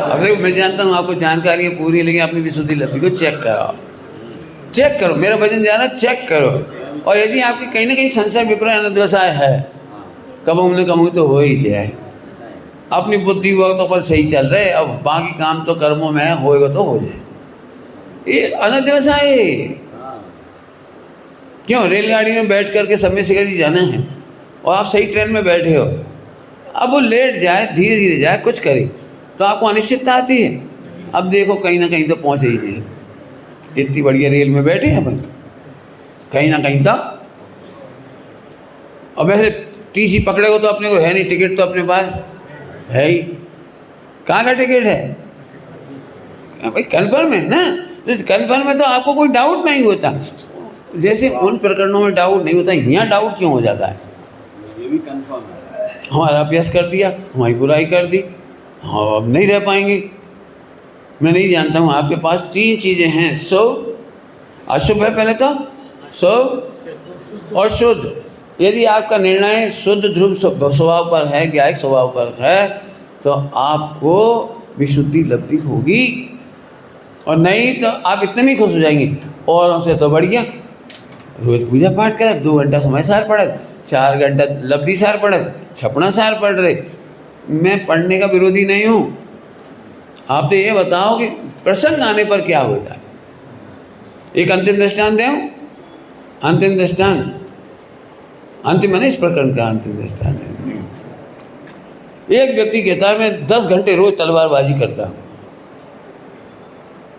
A: अरे मैं जानता हूँ आपको जानकारी है पूरी, लेकिन अपनी विशुद्धि लब्धि को चेक करो, चेक करो। मेरा भजन जाना चेक करो। और यदि आपकी कहीं ना कहीं संशय विपर्य अनद्वसाय है, कबहू न कबहू तो हो ही जाए, अपनी बुद्धि वो तो अपन सही चल रहे, अब बाकी काम तो कर्मों में होएगा तो हो जाए, ये अनद्वसाय। क्यों? रेलगाड़ी में बैठ करके समय से कहीं जाना है और आप सही ट्रेन में बैठे हो, अब वो लेट जाए, धीरे धीरे जाए, कुछ करे तो आपको अनिश्चितता आती है। अब देखो कहीं ना कहीं तो पहुँचे ही जाए, इतनी बढ़िया रेल में बैठे हैं अपन, कहीं ना कहीं तो। और वैसे टीसी पकड़े हो तो अपने को है नहीं, टिकट तो अपने पास है ही, कहाँ का टिकट है भाई? कन्फर्म है ना, तो कन्फर्म है तो आपको कोई डाउट नहीं होता। जैसे उन प्रकरणों में डाउट नहीं होता, यहाँ डाउट क्यों हो जाता है?
C: ये भी कंफर्म है,
A: हमारा अभ्यास कर दिया, हमारी बुराई कर दी, हाँ अब नहीं रह पाएंगे। मैं नहीं जानता हूँ, आपके पास 3 चीज़ें हैं, शुभ अशुभ है, पहले तो शुभ और शुद्ध। यदि आपका निर्णय शुद्ध ध्रुव स्वभाव पर है, ज्ञायक स्वभाव पर है, तो आपको विशुद्धि लब्धि होगी, और नहीं तो आप इतने में खुश हो जाएंगे। औरों से तो बढ़िया, रोज पूजा पाठ करे, 2 घंटा समय सार पढ़े, 4 घंटा लब्धि सार पढ़े, छपना सार पढ़ रहे। मैं पढ़ने का विरोधी नहीं हूँ, आप तो ये बताओ कि प्रसंग आने पर क्या होता है। एक अंतिम दृष्टांत दें, अंतिम दृष्टांत, अंतिम है ना इस प्रकरण का अंतिम दृष्टांत है। एक व्यक्ति कहता है मैं 10 घंटे रोज तलवारबाजी करता हूँ,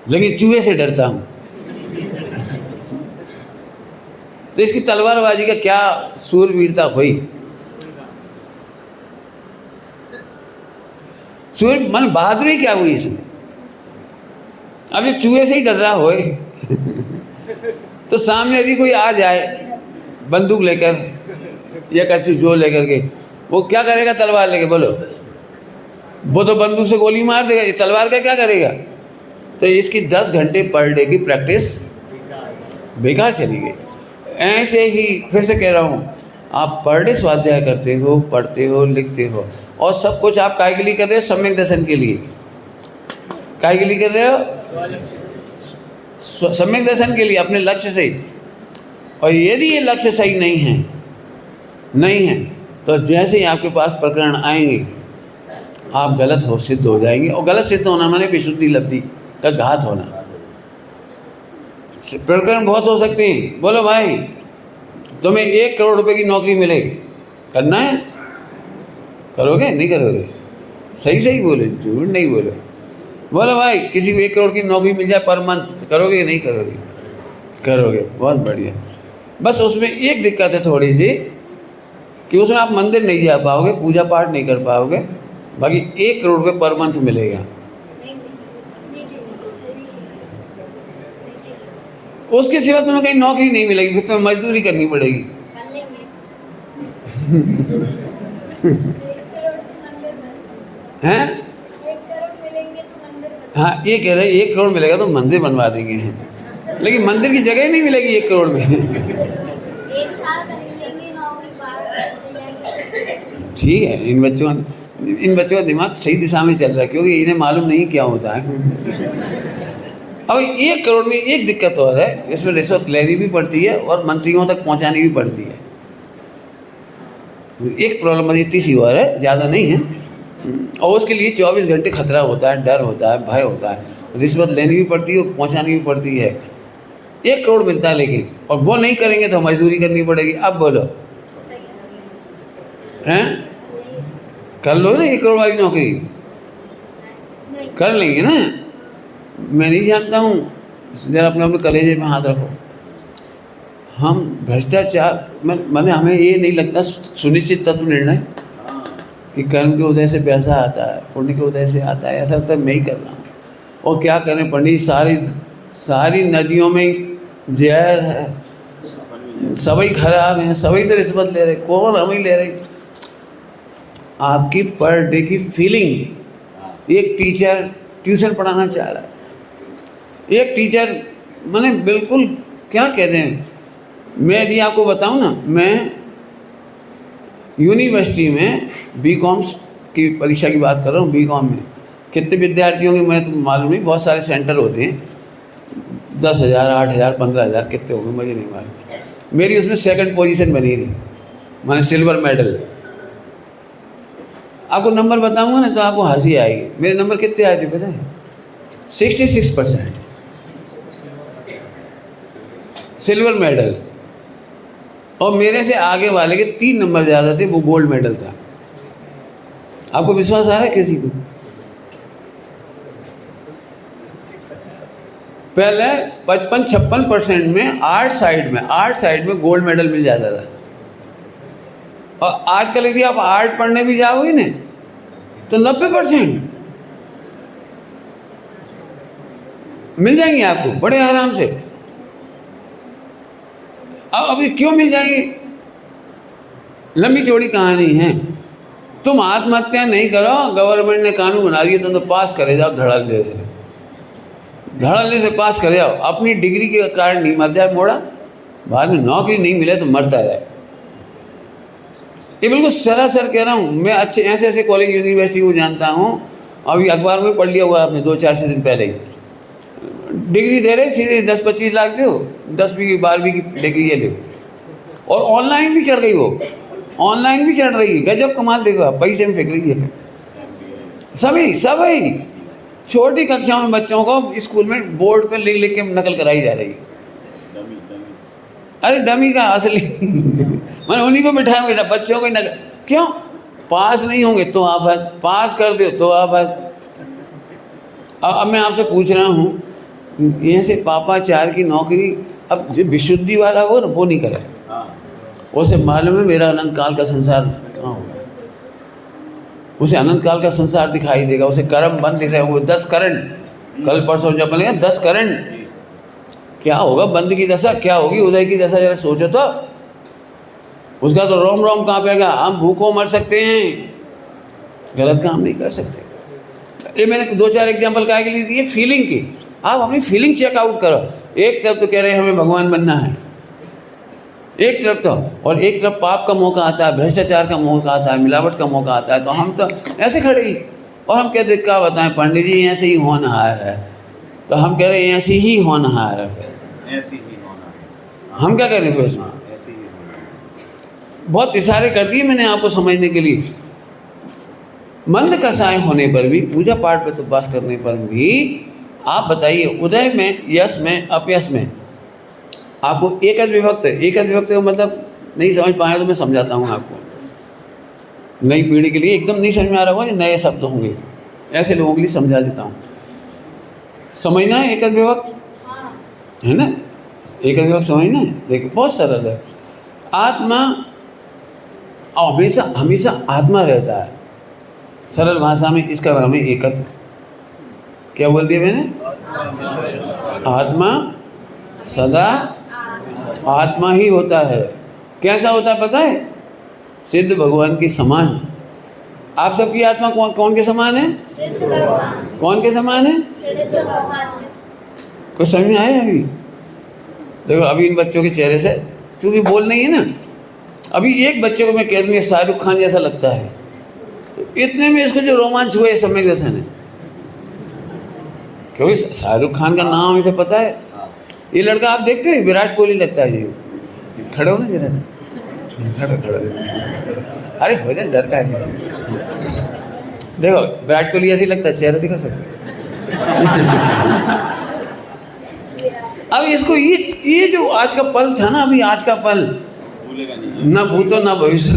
A: लेकिन चूहे से डरता हूँ। तो इसकी तलवारबाजी का क्या सूरवीरता हुई? सूर मन बहादुरी क्या हुई इसमें? अब ये चूहे से ही डर रहा होए तो सामने यदि कोई आ जाए बंदूक लेकर या कैसी जो लेकर के, वो क्या करेगा तलवार लेके? बोलो, वो तो बंदूक से गोली मार देगा, ये तलवार का क्या करेगा? तो इसकी 10 घंटे पर डे की प्रैक्टिस बेकार चली गई। ऐसे ही फिर से कह रहा हूँ, आप पर डे स्वाध्याय करते हो, पढ़ते हो, लिखते हो, और सब कुछ आप काहे के लिए कर रहे हो? सम्यक दर्शन के लिए। काहे के लिए कर रहे हो? सम्यक दर्शन के लिए, अपने लक्ष्य से। और यदि ये लक्ष्य सही नहीं है तो तो जैसे ही आपके पास प्रकरण आएंगे आप गलत हो सिद्ध हो जाएंगे। और गलत सिद्ध होना माने विशुद्धि लब्धि का घात होना। प्रकरण बहुत हो सकते हैं। बोलो भाई तुम्हें 1 करोड़ रुपए की नौकरी मिलेगी, करना है? करोगे नहीं करोगे? सही सही बोले, झूठ नहीं बोले। बोलो भाई किसी को 1 करोड़ की नौकरी मिल जाए पर मंथ, करोगे नहीं करोगे? करोगे। बहुत बढ़िया। बस उसमें एक दिक्कत है थोड़ी सी कि उसमें आप मंदिर नहीं जा पाओगे, पूजा पाठ नहीं कर पाओगे। बाकी 1 करोड़ रुपये पर मंथ मिलेगा। उसके सिवा तुम्हें कहीं नौकरी नहीं मिलेगी, फिर तुम्हें मजदूरी करनी पड़ेगी। हैं? हाँ ये कह रहे 1 करोड़ मिलेगा तो मंदिर बनवा देंगे, लेकिन मंदिर की जगह ही नहीं मिलेगी 1 करोड़ में।
B: 1 साल तक मिलेंगे नौकरी पार।
A: ठीक है, इन बच्चों का दिमाग सही दिशा में चल रहा है, क्योंकि इन्हें मालूम नहीं क्या होता है। अब 1 करोड़ में एक दिक्कत और है, इसमें रिश्वत लेनी भी पड़ती है और मंत्रियों तक पहुंचानी भी पड़ती है। एक प्रॉब्लम इतनी सी और है, ज़्यादा नहीं है। और उसके लिए 24 घंटे खतरा होता है, डर होता है, भय होता है। रिश्वत लेनी भी पड़ती है और पहुँचानी भी पड़ती है। 1 करोड़ मिलता है लेकिन, और वो नहीं करेंगे तो मजदूरी करनी पड़ेगी। अब बोलो हैं? कर लो ना 1 करोड़ वाली नौकरी, कर लेंगे ना? मैं नहीं जानता हूँ, जरा अपने कलेजे में हाथ रखो। हम भ्रष्टाचार मैंने हमें ये नहीं लगता सुनिश्चित तत्व निर्णय कि कर्म के उदय से पैसा आता है, पुण्य के उदय से आता है, ऐसा लगता है मैं ही कर रहा हूँ। और क्या करें पंडित, सारी नदियों में जहर है, सभी खराब हैं, सभी तो रिश्वत ले रहे, कौन हम ही ले रहे। आपकी पर डे की फीलिंग, एक टीचर ट्यूशन पढ़ाना चाह रहा है, एक टीचर मैंने बिल्कुल क्या कहते हैं, मैं यदि आपको बताऊं ना, मैं यूनिवर्सिटी में बीकॉम्स की परीक्षा की बात कर रहा हूँ। बीकॉम में कितने विद्यार्थी होंगे मैं तो मालूम नहीं, बहुत सारे सेंटर होते हैं, 10,000, 8,000, 15,000 कितने होंगे मुझे नहीं मालूम। मेरी उसमें 2nd पोजीशन बनी थी, मैंने सिल्वर मेडल। आपको नंबर बताऊंगा ना तो आपको हंसी आएगी। मेरे नंबर कितने आए थे पता है? 66% सिल्वर मेडल। और मेरे से आगे वाले के 3 नंबर ज़्यादा थे, वो गोल्ड मेडल था। आपको विश्वास आ रहा है किसी को? पहले 55-56% में आर्ट साइड में गोल्ड मेडल मिल जाता था। और आजकल यदि आप आर्ट पढ़ने भी जाओगे ना तो 90% मिल जाएंगे आपको बड़े आराम से। अब अभी क्यों मिल जाएंगे? लंबी चौड़ी कहानी है। तुम आत्महत्या नहीं करो, गवर्नमेंट ने कानून बना दिया, तुम तो पास करे जाओ धड़ल्ले से पास करे जाओ। अपनी डिग्री के कारण नहीं मर जाए मोड़ा, बाद में नौकरी नहीं मिले तो मरता रहे। ये बिल्कुल सरासर कह रहा हूँ। मैं ऐसे कॉलेज यूनिवर्सिटी को जानता हूँ, अभी अखबार में पढ़ लिया हुआ आपने 2-4 दिन पहले ही। डिग्री दे रहे सीधे 10-25 लाख दो, 10वीं की 12वीं की डिग्री ये लो। और ऑनलाइन भी चढ़ गई, वो ऑनलाइन भी चढ़ रही है। गजब कमाल देखो आप, पैसे में फेंक रही है सभी छोटी कक्षाओं में बच्चों को स्कूल में बोर्ड पे लिख के नकल कराई जा रही है। अरे डमी का असली मैंने उन्हीं को बिठाया बेटा, बच्चों को नकल। क्यों? पास नहीं होंगे तो आप पास कर दो तो आप। अब मैं आपसे पूछ रहा हूँ, यहाँ से पापाचार की नौकरी अब जो विशुद्धि वाला हो ना वो नहीं करे, उसे मालूम है मेरा अनंत काल का संसार कहाँ होगा, उसे अनंत काल का संसार दिखाई देगा, उसे कर्म बंद दिख रहे होंगे। 10 करंट कल परसों जब बनेगा 10 करंट, क्या होगा बंद की दशा, क्या होगी उदय की दशा, जरा सोचो तो। उसका तो रोम रोम कांपेगा। हम भूखों मर सकते हैं, गलत काम नहीं कर सकते। ये मैंने 2-4 एग्जाम्पल क्या के लिए दिए, फीलिंग की। आप अपनी फीलिंग चेकआउट करो। एक तरफ तो कह रहे हैं हमें भगवान बनना है, एक तरफ तो, और एक तरफ पाप का मौका आता है, भ्रष्टाचार का मौका आता है, मिलावट का मौका आता है, तो हम तो ऐसे खड़े ही। और हम कहते क्या बताएं पंडित जी ऐसे ही होनहार है, तो हम कह रहे हैं ऐसी ही होनहार है। हम क्या करें फिर उसमें? बहुत इशारे कर दिए मैंने आपको समझने के लिए। मंद कसाय होने पर भी, पूजा पाठ पे उपवास करने पर भी, आप बताइए उदय में, यश में, अपयश में आपको एकच विभक्त का मतलब नहीं समझ पाए तो मैं समझाता हूँ आपको। नई पीढ़ी के लिए एकदम नहीं समझ में आ रहा होगा, नए शब्द होंगे, ऐसे लोगों के लिए समझा देता हूँ। समझना है एकच विभक्त, है ना? एकच विभक्त समझना है। देखिए बहुत सरल है। आत्मा हमेशा हमेशा आत्मा रहता है। सरल भाषा में इसका नाम है एकत्व। क्या बोल दिया मैंने? आत्मा सदा आत्मा ही होता है। कैसा होता है पता है? सिद्ध भगवान के समान। आप सबकी आत्मा कौन के समान है?
B: सिद्ध भगवान।
A: कौन के समान है?
B: सिद्ध भगवान।
A: कुछ समझ में आया? अभी देखो, अभी इन बच्चों के चेहरे से, क्योंकि बोल नहीं है ना, अभी एक बच्चे को मैं कह दूँगी शाहरुख खान जैसा लगता है, तो इतने में इसको जो रोमांच हुए सम्यक दर्शन है, क्योंकि शाहरुख खान का नाम इसे पता है। ये लड़का आप देखते हैं विराट कोहली लगता है जी। खड़े हो ना जरा, खड़े अरे हो जाए, डर का है। देखो विराट कोहली ऐसे लगता है, चेहरा दिखा सकते। अब इसको ये जो आज का पल था ना, अभी आज का पल ना भूतो ना भविष्य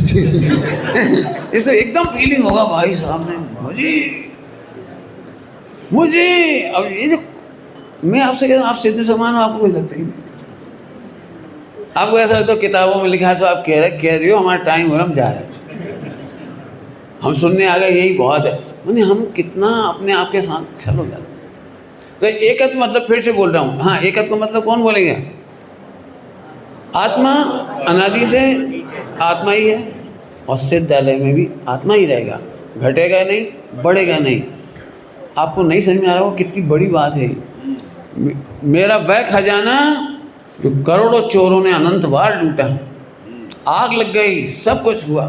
A: इसको एकदम फीलिंग होगा भाई साहब ने मुझे अब ये जो मैं आपसे कहता हूँ, आप सिद्ध समान हो, आपको कोई लगता ही नहीं। आपको ऐसा लगता है किताबों में लिखा है तो आप कह रहे हो हमारा टाइम हो रहा, हम जा रहे हैं, हम सुनने आ गए, यही बहुत है। मैंने हम कितना अपने आप के साथ चलो जाते। तो एकत्व मतलब, फिर से बोल रहा हूँ, हाँ एकत्व का मतलब कौन बोलेंगे? आत्मा अनादि से आत्मा ही है, और सिद्धालय में भी आत्मा ही रहेगा, घटेगा नहीं, बढ़ेगा नहीं। आपको नहीं समझ में आ रहा हो कितनी बड़ी बात है। मेरा वह खजाना जो करोड़ों चोरों ने अनंत बार लूटा, आग लग गई, सब कुछ हुआ,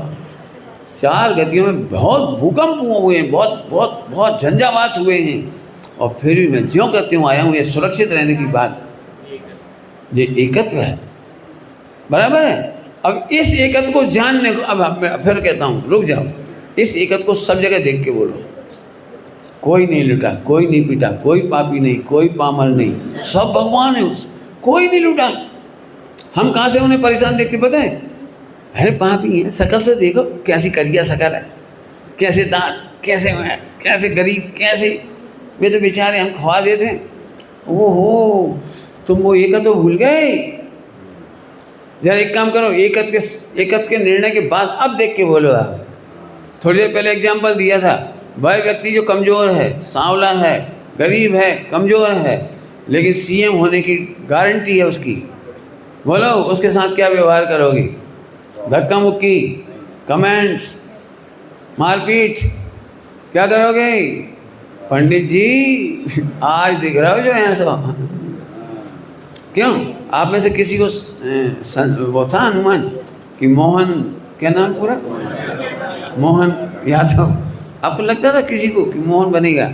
A: 4 गतियों में बहुत भूकंप हुए हैं, बहुत बहुत बहुत झंझावात हुए हैं, और फिर भी मैं ज्यों करते हुए आया हूँ। ये सुरक्षित रहने की बात, ये एकत्व है, बराबर है। अब इस एकत्व को जानने को, अब मैं फिर कहता हूँ रुक जाओ, इस एकत्व को सब जगह देख के बोलो। कोई नहीं लूटा, कोई नहीं पीटा, कोई पापी नहीं, कोई पामर नहीं, सब भगवान है, उस कोई नहीं लूटा। हम कहाँ से उन्हें परेशान देखते पता है? अरे पापी है, शकल तो देखो कैसी करिया शकल है, कैसे दांत, कैसे मैं, कैसे गरीब, कैसे वे तो बेचारे हम खवा देते हैं। ओहो, तुम वो एकत्व तो भूल गए। जरा एक काम करो, एकत्व के निर्णय के बाद अब देख के बोलो। आप थोड़ी देर पहले एग्जाम्पल दिया था, वह व्यक्ति जो कमज़ोर है, सांवला है, गरीब है, कमज़ोर है, लेकिन सीएम होने की गारंटी है उसकी, बोलो उसके साथ क्या व्यवहार करोगे? धक्का मुक्की, कमेंट्स, मारपीट, क्या करोगे? पंडित जी आज दिख रहा हो जो यहाँ सब, क्यों? आप में से किसी को वो था अनुमान कि मोहन, क्या नाम पूरा? मोहन यादव, आपको लगता था किसी को कि मोहन बनेगा?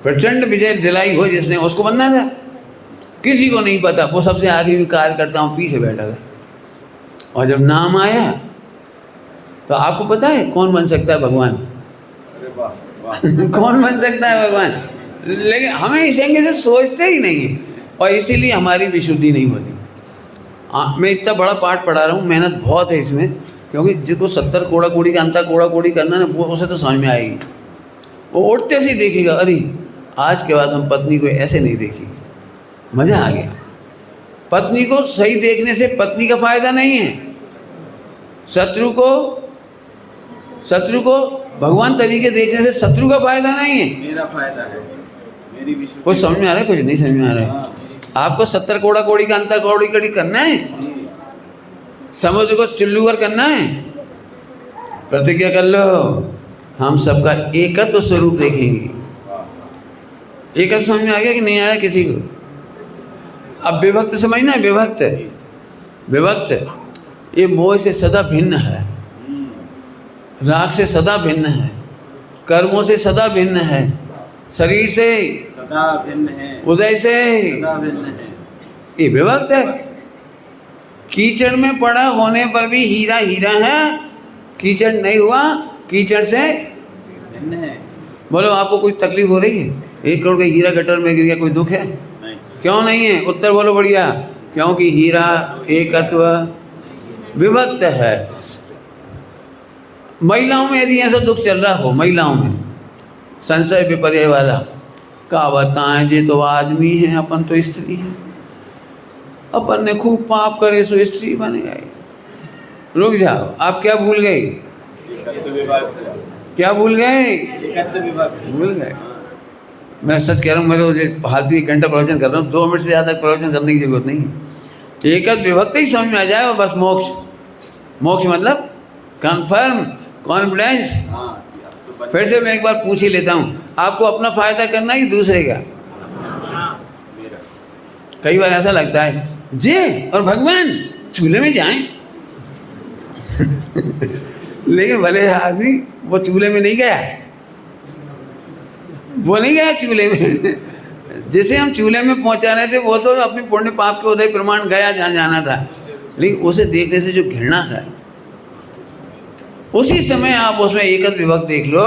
A: प्रचंड विजय दिलाई हो जिसने, उसको बनना था? किसी को नहीं पता, वो सबसे आगे भी कार्य करता हूँ, पीछे बैठा था। और जब नाम आया तो आपको पता है कौन बन सकता है? भगवान। कौन बन सकता है? भगवान। लेकिन हमें इस एंगल से सोचते ही नहीं है, और इसीलिए हमारी विशुद्धि नहीं होती। मैं इतना बड़ा पाठ पढ़ा रहा हूँ, मेहनत बहुत है इसमें, क्योंकि जिसको 70 कोड़ा कोड़ी का अंता कोड़ा कोड़ी करना है वो, उसे तो समझ में आएगी। वो उठते से देखेगा, अरे आज के बाद हम पत्नी को ऐसे नहीं देखेंगे, मज़ा आ गया। पत्नी को सही देखने से पत्नी का फायदा नहीं है, शत्रु को भगवान तरीके देखने से शत्रु का फायदा नहीं है,
C: मेरा फायदा है, मेरी विशुद्धि।
A: कुछ समझ में आ रहा है? कुछ नहीं समझ में आ रहा है? आपको 70 कोड़ा कोड़ी का अंतर कोड़ी कड़ी करना है, समुद्र को चुल्लू भर करना है, प्रतिज्ञा कर लो हम सबका एकत्व स्वरूप देखेंगे। एकत्व समझ में आ गया कि नहीं आया किसी को? अब विभक्त समझना है। विभक्त ये मोह से सदा भिन्न है, राग से सदा भिन्न है, कर्मों से सदा भिन्न है, शरीर से
C: सदा भिन्न है,
A: उदय से
C: सदा भिन्न है।
A: ये विभक्त है। कीचड़ में पड़ा होने पर भी हीरा हीरा है, कीचड़ नहीं हुआ कीचड़ से
C: भिन्न है।
A: बोलो आपको कोई तकलीफ हो रही है? 1 करोड़ का हीरा गटर में गिर गया, कोई दुख है?
C: नहीं।
A: क्यों नहीं है? उत्तर बोलो बढ़िया। क्योंकि हीरा एकत्व विभक्त है। महिलाओं में यदि ऐसा दुख चल रहा हो, महिलाओं में संशय विपर्य वाला, का बताएं जी तो आदमी है, अपन तो स्त्री है, अपन ने खूब पाप करे सो स्त्री बन गए। रुक जाओ, आप क्या भूल गए?
C: एकत्व विभाग।
A: क्या भूल गए?
C: एकत्व विभाग।
A: भूल गए। मैं सच कह रहा हूँ, मेरे फालतू 1 घंटा प्रवचन कर रहा हूँ, 2 मिनट से ज़्यादा प्रवचन करने की जरूरत नहीं है। एकत्व विभक्त ही समझ में आ जाए और बस मोक्ष। मोक्ष मतलब कंफर्म, कॉन्फिडेंस।
C: हाँ,
A: फिर से मैं एक बार पूछ ही लेता हूँ, आपको अपना फायदा करना है कि दूसरे का?
C: मेरा।
A: कई बार ऐसा लगता है जे और भगवान चूल्हे में जाएं लेकिन भले आदमी वो चूल्हे में नहीं गया, वो नहीं गया चूल्हे में। जिसे हम चूल्हे में पहुंचा रहे थे वो तो अपने पुण्य पाप के उदय प्रमाण गया जहाँ जाना था, लेकिन उसे देखने से जो घृणा है, उसी समय आप उसमें एकत्व विभक्त देख लो,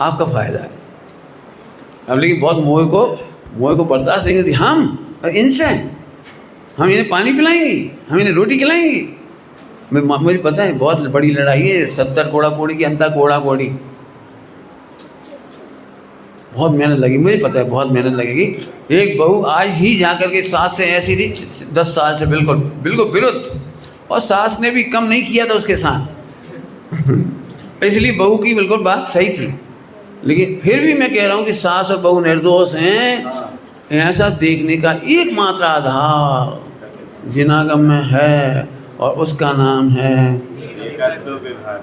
A: आपका फायदा है। अब लेकिन बहुत मोह को बर्दाश्त नहीं होती। हम और इनसे हम इन्हें पानी पिलाएंगे, हम इन्हें रोटी खिलाएंगे। मुझे पता है बहुत बड़ी लड़ाई है 70 कोड़ा कोड़ी की, अंतर कोड़ा कोड़ी। बहुत मेहनत लगी, मुझे पता है बहुत मेहनत लगेगी। एक बहू आज ही जाकर के सास से ऐसी थी 10 साल से बिल्कुल बिल्कुल विरुद्ध, और सास ने भी कम नहीं किया था उसके साथ इसलिए बहू की बिल्कुल बात सही थी। लेकिन फिर भी मैं कह रहा हूँ कि सास और बहू निर्दोष हैं, ऐसा देखने का एकमात्र आधार जिनागम में है, और उसका नाम है
C: एकत्व विभाग।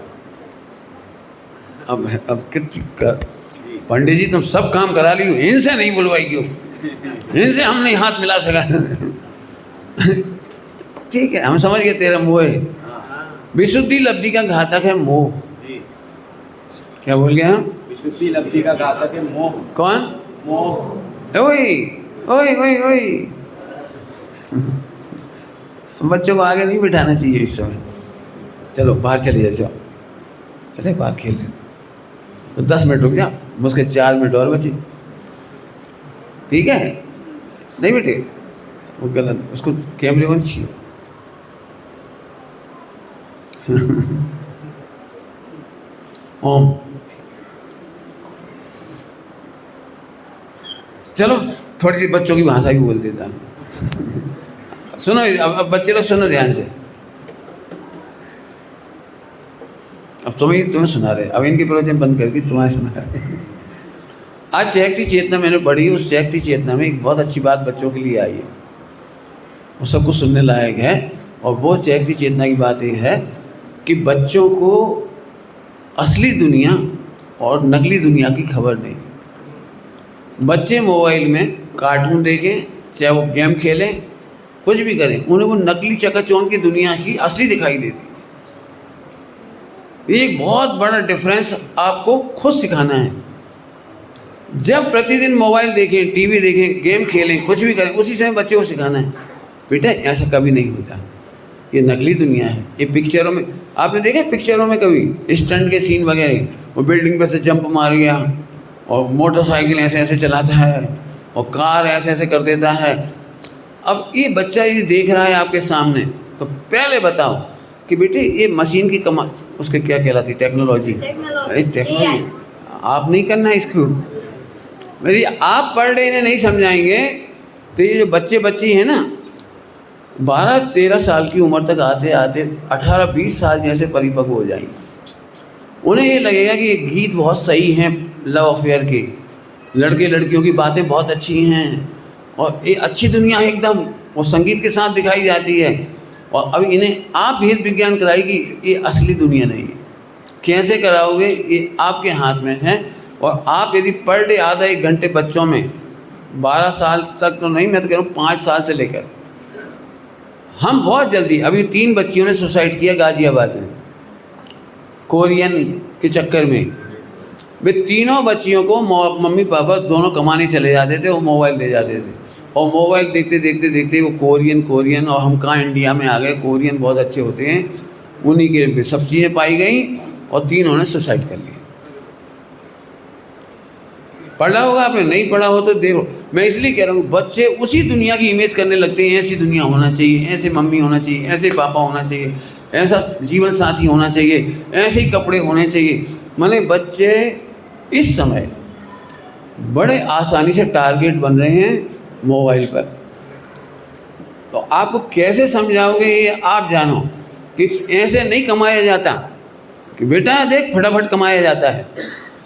A: अब कितना पंडित जी तुम सब काम करा लियो, इनसे नहीं बुलवाई क्यों? इनसे हम नहीं हाथ मिला सका ठीक है, हम समझ गए तेरा मोह है। विशुद्धि लब्धि का घातक है मोह।
C: जी।
A: क्या बोल गया?
C: विशुद्धि लब्धि का घातक है मोह।
A: कौन?
C: मोह।
A: ओए ओए ओए ओए बच्चों को आगे नहीं बिठाना चाहिए इस समय। चलो बाहर चले जाओ, चले बाहर खेल लें। तो 10 मिनट रुक जा, मुझके 4 मिनट और बचे, ठीक है? नहीं बेटे वो गलत, उसको कैमरे को नहीं छीयो ओम। चलो थोड़ी सी बच्चों की भाषा भी बोल देता हूँ सुनो अब बच्चे लोग सुनो ध्यान से। अब तुम्हें सुना रहे, अब इनकी प्रवचन बंद कर दी, तुम्हारे सुना रहे। आज चैकती चेतना मैंने पढ़ी, उस चैकती चेतना में एक बहुत अच्छी बात बच्चों के लिए आई है, वो सबको सुनने लायक है। और वो चैकती चेतना की बात एक है कि बच्चों को असली दुनिया और नकली दुनिया की खबर नहीं। बच्चे मोबाइल में कार्टून देखें, चाहे वो गेम खेलें, कुछ भी करें, उन्हें वो नकली चकाचौंध की दुनिया की असली दिखाई देती है। ये एक बहुत बड़ा डिफरेंस आपको खुद सिखाना है। जब प्रतिदिन मोबाइल देखें, टीवी देखें, गेम खेलें, कुछ भी करें, उसी समय बच्चे को सिखाना है बेटा ऐसा कभी नहीं होता, ये नकली दुनिया है। ये पिक्चरों में आपने देखा, पिक्चरों में कभी स्टंट के सीन वगैरह, वो बिल्डिंग पे से जंप मार गया, और मोटरसाइकिल ऐसे ऐसे चलाता है, और कार ऐसे ऐसे कर देता है। अब ये बच्चा ये देख रहा है आपके सामने, तो पहले बताओ कि बेटे ये मशीन की कमाल, उसके क्या कहलाती? टेक्नोलॉजी। टेक्नोलॉजी आप नहीं करना इसको। यदि आप पर डे इन्हें नहीं समझाएंगे तो ये जो बच्चे बच्ची हैं ना, 12-13 साल की उम्र तक आते आते 18-20 साल जैसे परिपक्व हो जाएंगे। उन्हें ये लगेगा कि ये गीत बहुत सही हैं लव अफेयर के, लड़के लड़कियों की बातें बहुत अच्छी हैं, और ये अच्छी दुनिया है एकदम, वो संगीत के साथ दिखाई जाती है। और अब इन्हें आप भेद विज्ञान कराई कि ये असली दुनिया नहीं है। कैसे कराओगे? ये आपके हाथ में है। और आप यदि पर डे आधा 1 घंटे बच्चों में 12 साल तक तो नहीं, मैं तो कह रहा हूँ 5 साल से लेकर, हम बहुत जल्दी, अभी 3 बच्चियों ने सुसाइड किया गाजियाबाद में कोरियन के चक्कर में। वे तीनों बच्चियों को मम्मी पापा दोनों कमाने चले जाते थे, वो मोबाइल दे जाते थे, और मोबाइल देखते देखते देखते वो कोरियन और हम कहाँ इंडिया में आ गए, कोरियन बहुत अच्छे होते हैं, उन्हीं के सब चीज़ें पाई गई और 3 उन्होंने सुसाइड कर लिया। पढ़ा होगा आपने, नहीं पढ़ा हो तो देखो। मैं इसलिए कह रहा हूँ बच्चे उसी दुनिया की इमेज करने लगते हैं, ऐसी दुनिया होना चाहिए, ऐसे मम्मी होना चाहिए, ऐसे पापा होना चाहिए, ऐसा जीवन साथी होना चाहिए, ऐसे ही कपड़े होने चाहिए। माने बच्चे इस समय बड़े आसानी से टारगेट बन रहे हैं मोबाइल पर। तो आपको कैसे समझाओगे ये आप जानो कि ऐसे नहीं कमाया जाता, कि बेटा देख फटाफट कमाया जाता है।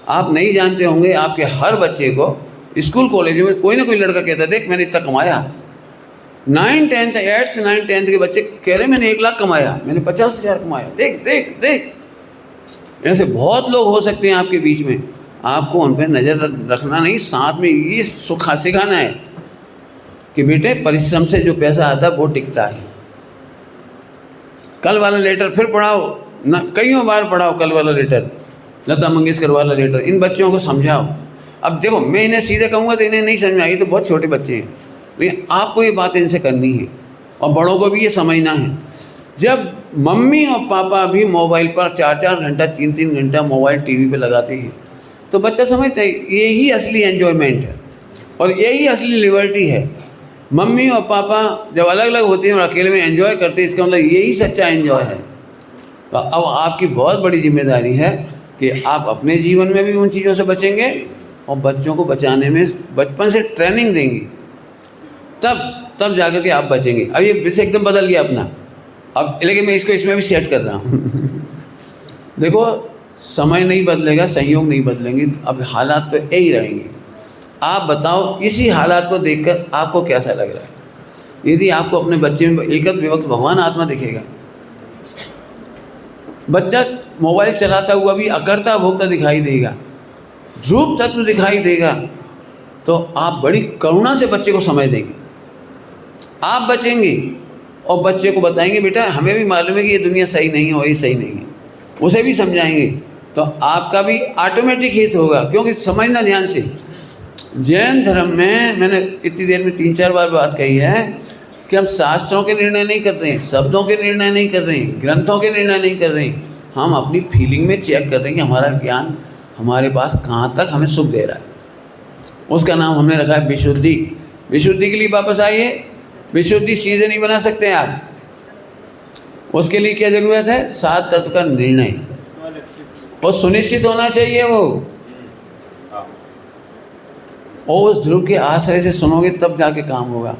A: आप नहीं जानते होंगे, आपके हर बच्चे को स्कूल कॉलेज में कोई ना कोई लड़का कहता है देख मैंने इतना कमाया। 9, 10, 8th 9, 10th के बच्चे कह रहे मैंने 1 लाख कमाया, मैंने 50,000 कमाया, देख देख देख। ऐसे बहुत लोग हो सकते हैं आपके बीच में, आपको उन पर नज़र रखना नहीं, साथ में ये सिखाना है कि बेटे परिश्रम से जो पैसा आता है वो टिकता है। कल वाला लेटर फिर पढ़ाओ ना, कईयों बार पढ़ाओ कल वाला लेटर, लता मंगेशकर वाला लेटर। इन बच्चों को समझाओ। अब देखो मैं इन्हें सीधे कहूँगा तो इन्हें नहीं समझ में आएगी, तो बहुत छोटे बच्चे हैं, लेकिन आपको ये बात इनसे करनी है और बड़ों को भी ये समझना है। जब मम्मी और पापा भी मोबाइल पर 4-4 घंटा 3-3 घंटा मोबाइल टीवी पे लगाते हैं तो बच्चा समझता है यही असली एन्जॉयमेंट है और यही असली लिबर्टी है। मम्मी और पापा जब अलग अलग होते हैं और अकेले में एंजॉय करते हैं, इसका मतलब यही सच्चा एंजॉय है। तो अब आपकी बहुत बड़ी जिम्मेदारी है कि आप अपने जीवन में भी उन चीज़ों से बचेंगे और बच्चों को बचाने में बचपन से ट्रेनिंग देंगी, तब जाकर के आप बचेंगे। अब ये विषय एकदम बदल गया अपना, अब लेकिन मैं इसको इसमें भी सेट कर रहा हूँ। देखो समय नहीं बदलेगा, संयोग नहीं बदलेंगे, अब हालात तो यही रहेंगे। आप बताओ इसी हालात को देखकर आपको कैसा लग रहा है? यदि आपको अपने बच्चे में एकत विभक्त भगवान आत्मा दिखेगा, बच्चा मोबाइल चलाता हुआ भी अकर्ता भोक्ता दिखाई देगा, ध्रुव तत्व दिखाई देगा, तो आप बड़ी करुणा से बच्चे को समझ देंगे, आप बचेंगे और बच्चे को बताएंगे बेटा हमें भी मालूम है कि ये दुनिया सही नहीं है और ये सही नहीं है, उसे भी समझाएंगे, तो आपका भी ऑटोमेटिक हित होगा। क्योंकि समझना ध्यान से, जैन धर्म में मैंने इतनी देर में 3-4 बार बात कही है कि हम शास्त्रों के निर्णय नहीं कर रहे हैं, शब्दों के निर्णय नहीं कर रहे हैं, ग्रंथों के निर्णय नहीं कर रहे हैं, हम अपनी फीलिंग में चेक कर रहे हैं कि हमारा ज्ञान हमारे पास कहाँ तक हमें सुख दे रहा है। उसका नाम हमने रखा है विशुद्धि। विशुद्धि के लिए वापस आइए, विशुद्धि सीधे नहीं बना सकते आप, उसके लिए क्या जरूरत है? 7 तत्व का निर्णय, वो सुनिश्चित होना चाहिए वो, और उस ध्रुव के आश्रय से सुनोगे तब जाके काम होगा।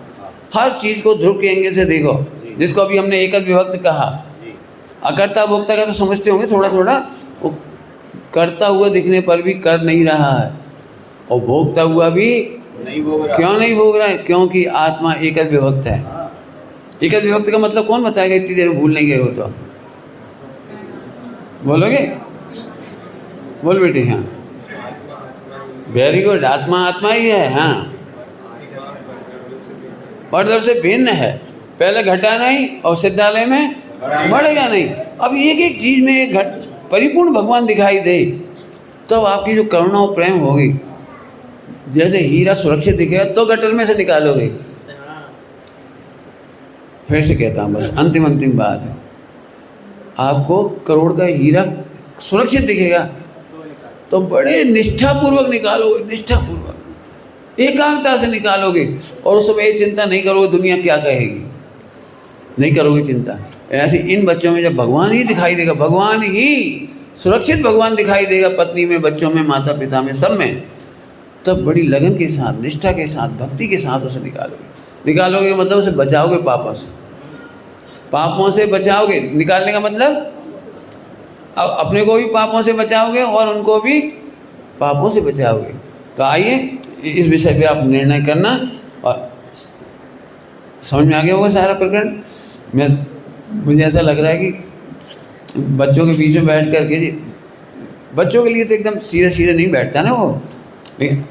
A: हर चीज़ को ध्रुव के एंगल से देखो, जिसको अभी हमने एकत विभक्त कहा। अकर्ता भोक्ता का तो समझते होंगे थोड़ा थोड़ा, वो करता हुआ दिखने पर भी कर नहीं रहा है और भोगता हुआ भी
C: नहीं भोग रहा।
A: क्यों नहीं भोग रहा है? क्योंकि आत्मा एकत विभक्त है। एकत विभक्त का मतलब कौन बताएगा? इतनी देर में भूल नहीं गए हो तो बोलोगे? बोल बेटे। हाँ वेरी गुड, आत्मा आत्मा ही है। हाँ पर्दर से भिन्न है, पहले घटा नहीं और सिद्धालय में बढ़ेगा नहीं। अब एक एक चीज़ में एक परिपूर्ण भगवान दिखाई दे तो आपकी जो करुणा और प्रेम होगी, जैसे हीरा सुरक्षित दिखेगा तो गटर में से निकालोगे। फिर से कहता हूँ, बस अंतिम बात है, आपको करोड़ का हीरा सुरक्षित दिखेगा तो बड़े निष्ठापूर्वक निकालोगे, निष्ठापूर्वक एकाग्रता से निकालोगे, और उस समय ये चिंता नहीं करोगे दुनिया क्या कहेगी, नहीं करोगे चिंता। ऐसे इन बच्चों में जब भगवान ही दिखाई देगा, भगवान ही सुरक्षित भगवान दिखाई देगा, पत्नी में, बच्चों में, माता पिता में, सब में, तब बड़ी लगन के साथ, निष्ठा के साथ, भक्ति के साथ उसे निकालोगे मतलब उसे बचाओगे पापों से बचाओगे। निकालने का मतलब अब अपने को भी पापों से बचाओगे और उनको भी पापों से बचाओगे। तो आइए इस विषय पे आप निर्णय करना, और समझ में आ गया होगा सारा प्रकरण। मुझे ऐसा लग रहा है कि बच्चों के बीच में बैठ करके, बच्चों के लिए तो एकदम सीधे नहीं बैठता ना वो, लेकिन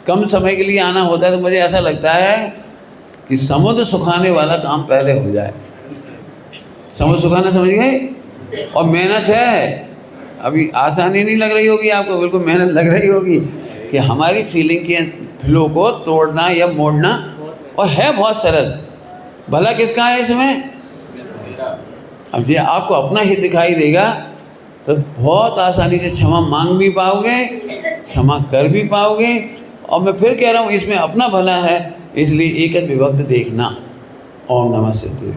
A: कम समय के लिए आना होता है तो मुझे ऐसा लगता है कि समुद्र सुखाने वाला काम पहले हो जाए। समुद्र सुखाना समझ गए? और मेहनत है, अभी आसानी नहीं लग रही होगी आपको, बिल्कुल मेहनत लग रही होगी कि हमारी फ्लो को तोड़ना या मोड़ना, और है बहुत सरल। भला किसका है इसमें? अब ये आपको अपना ही दिखाई देगा तो बहुत आसानी से क्षमा मांग भी पाओगे, क्षमा कर भी पाओगे। और मैं फिर कह रहा हूँ, इसमें अपना भला है, इसलिए एक विभक्त देखना। ओम नमः सिद्धि।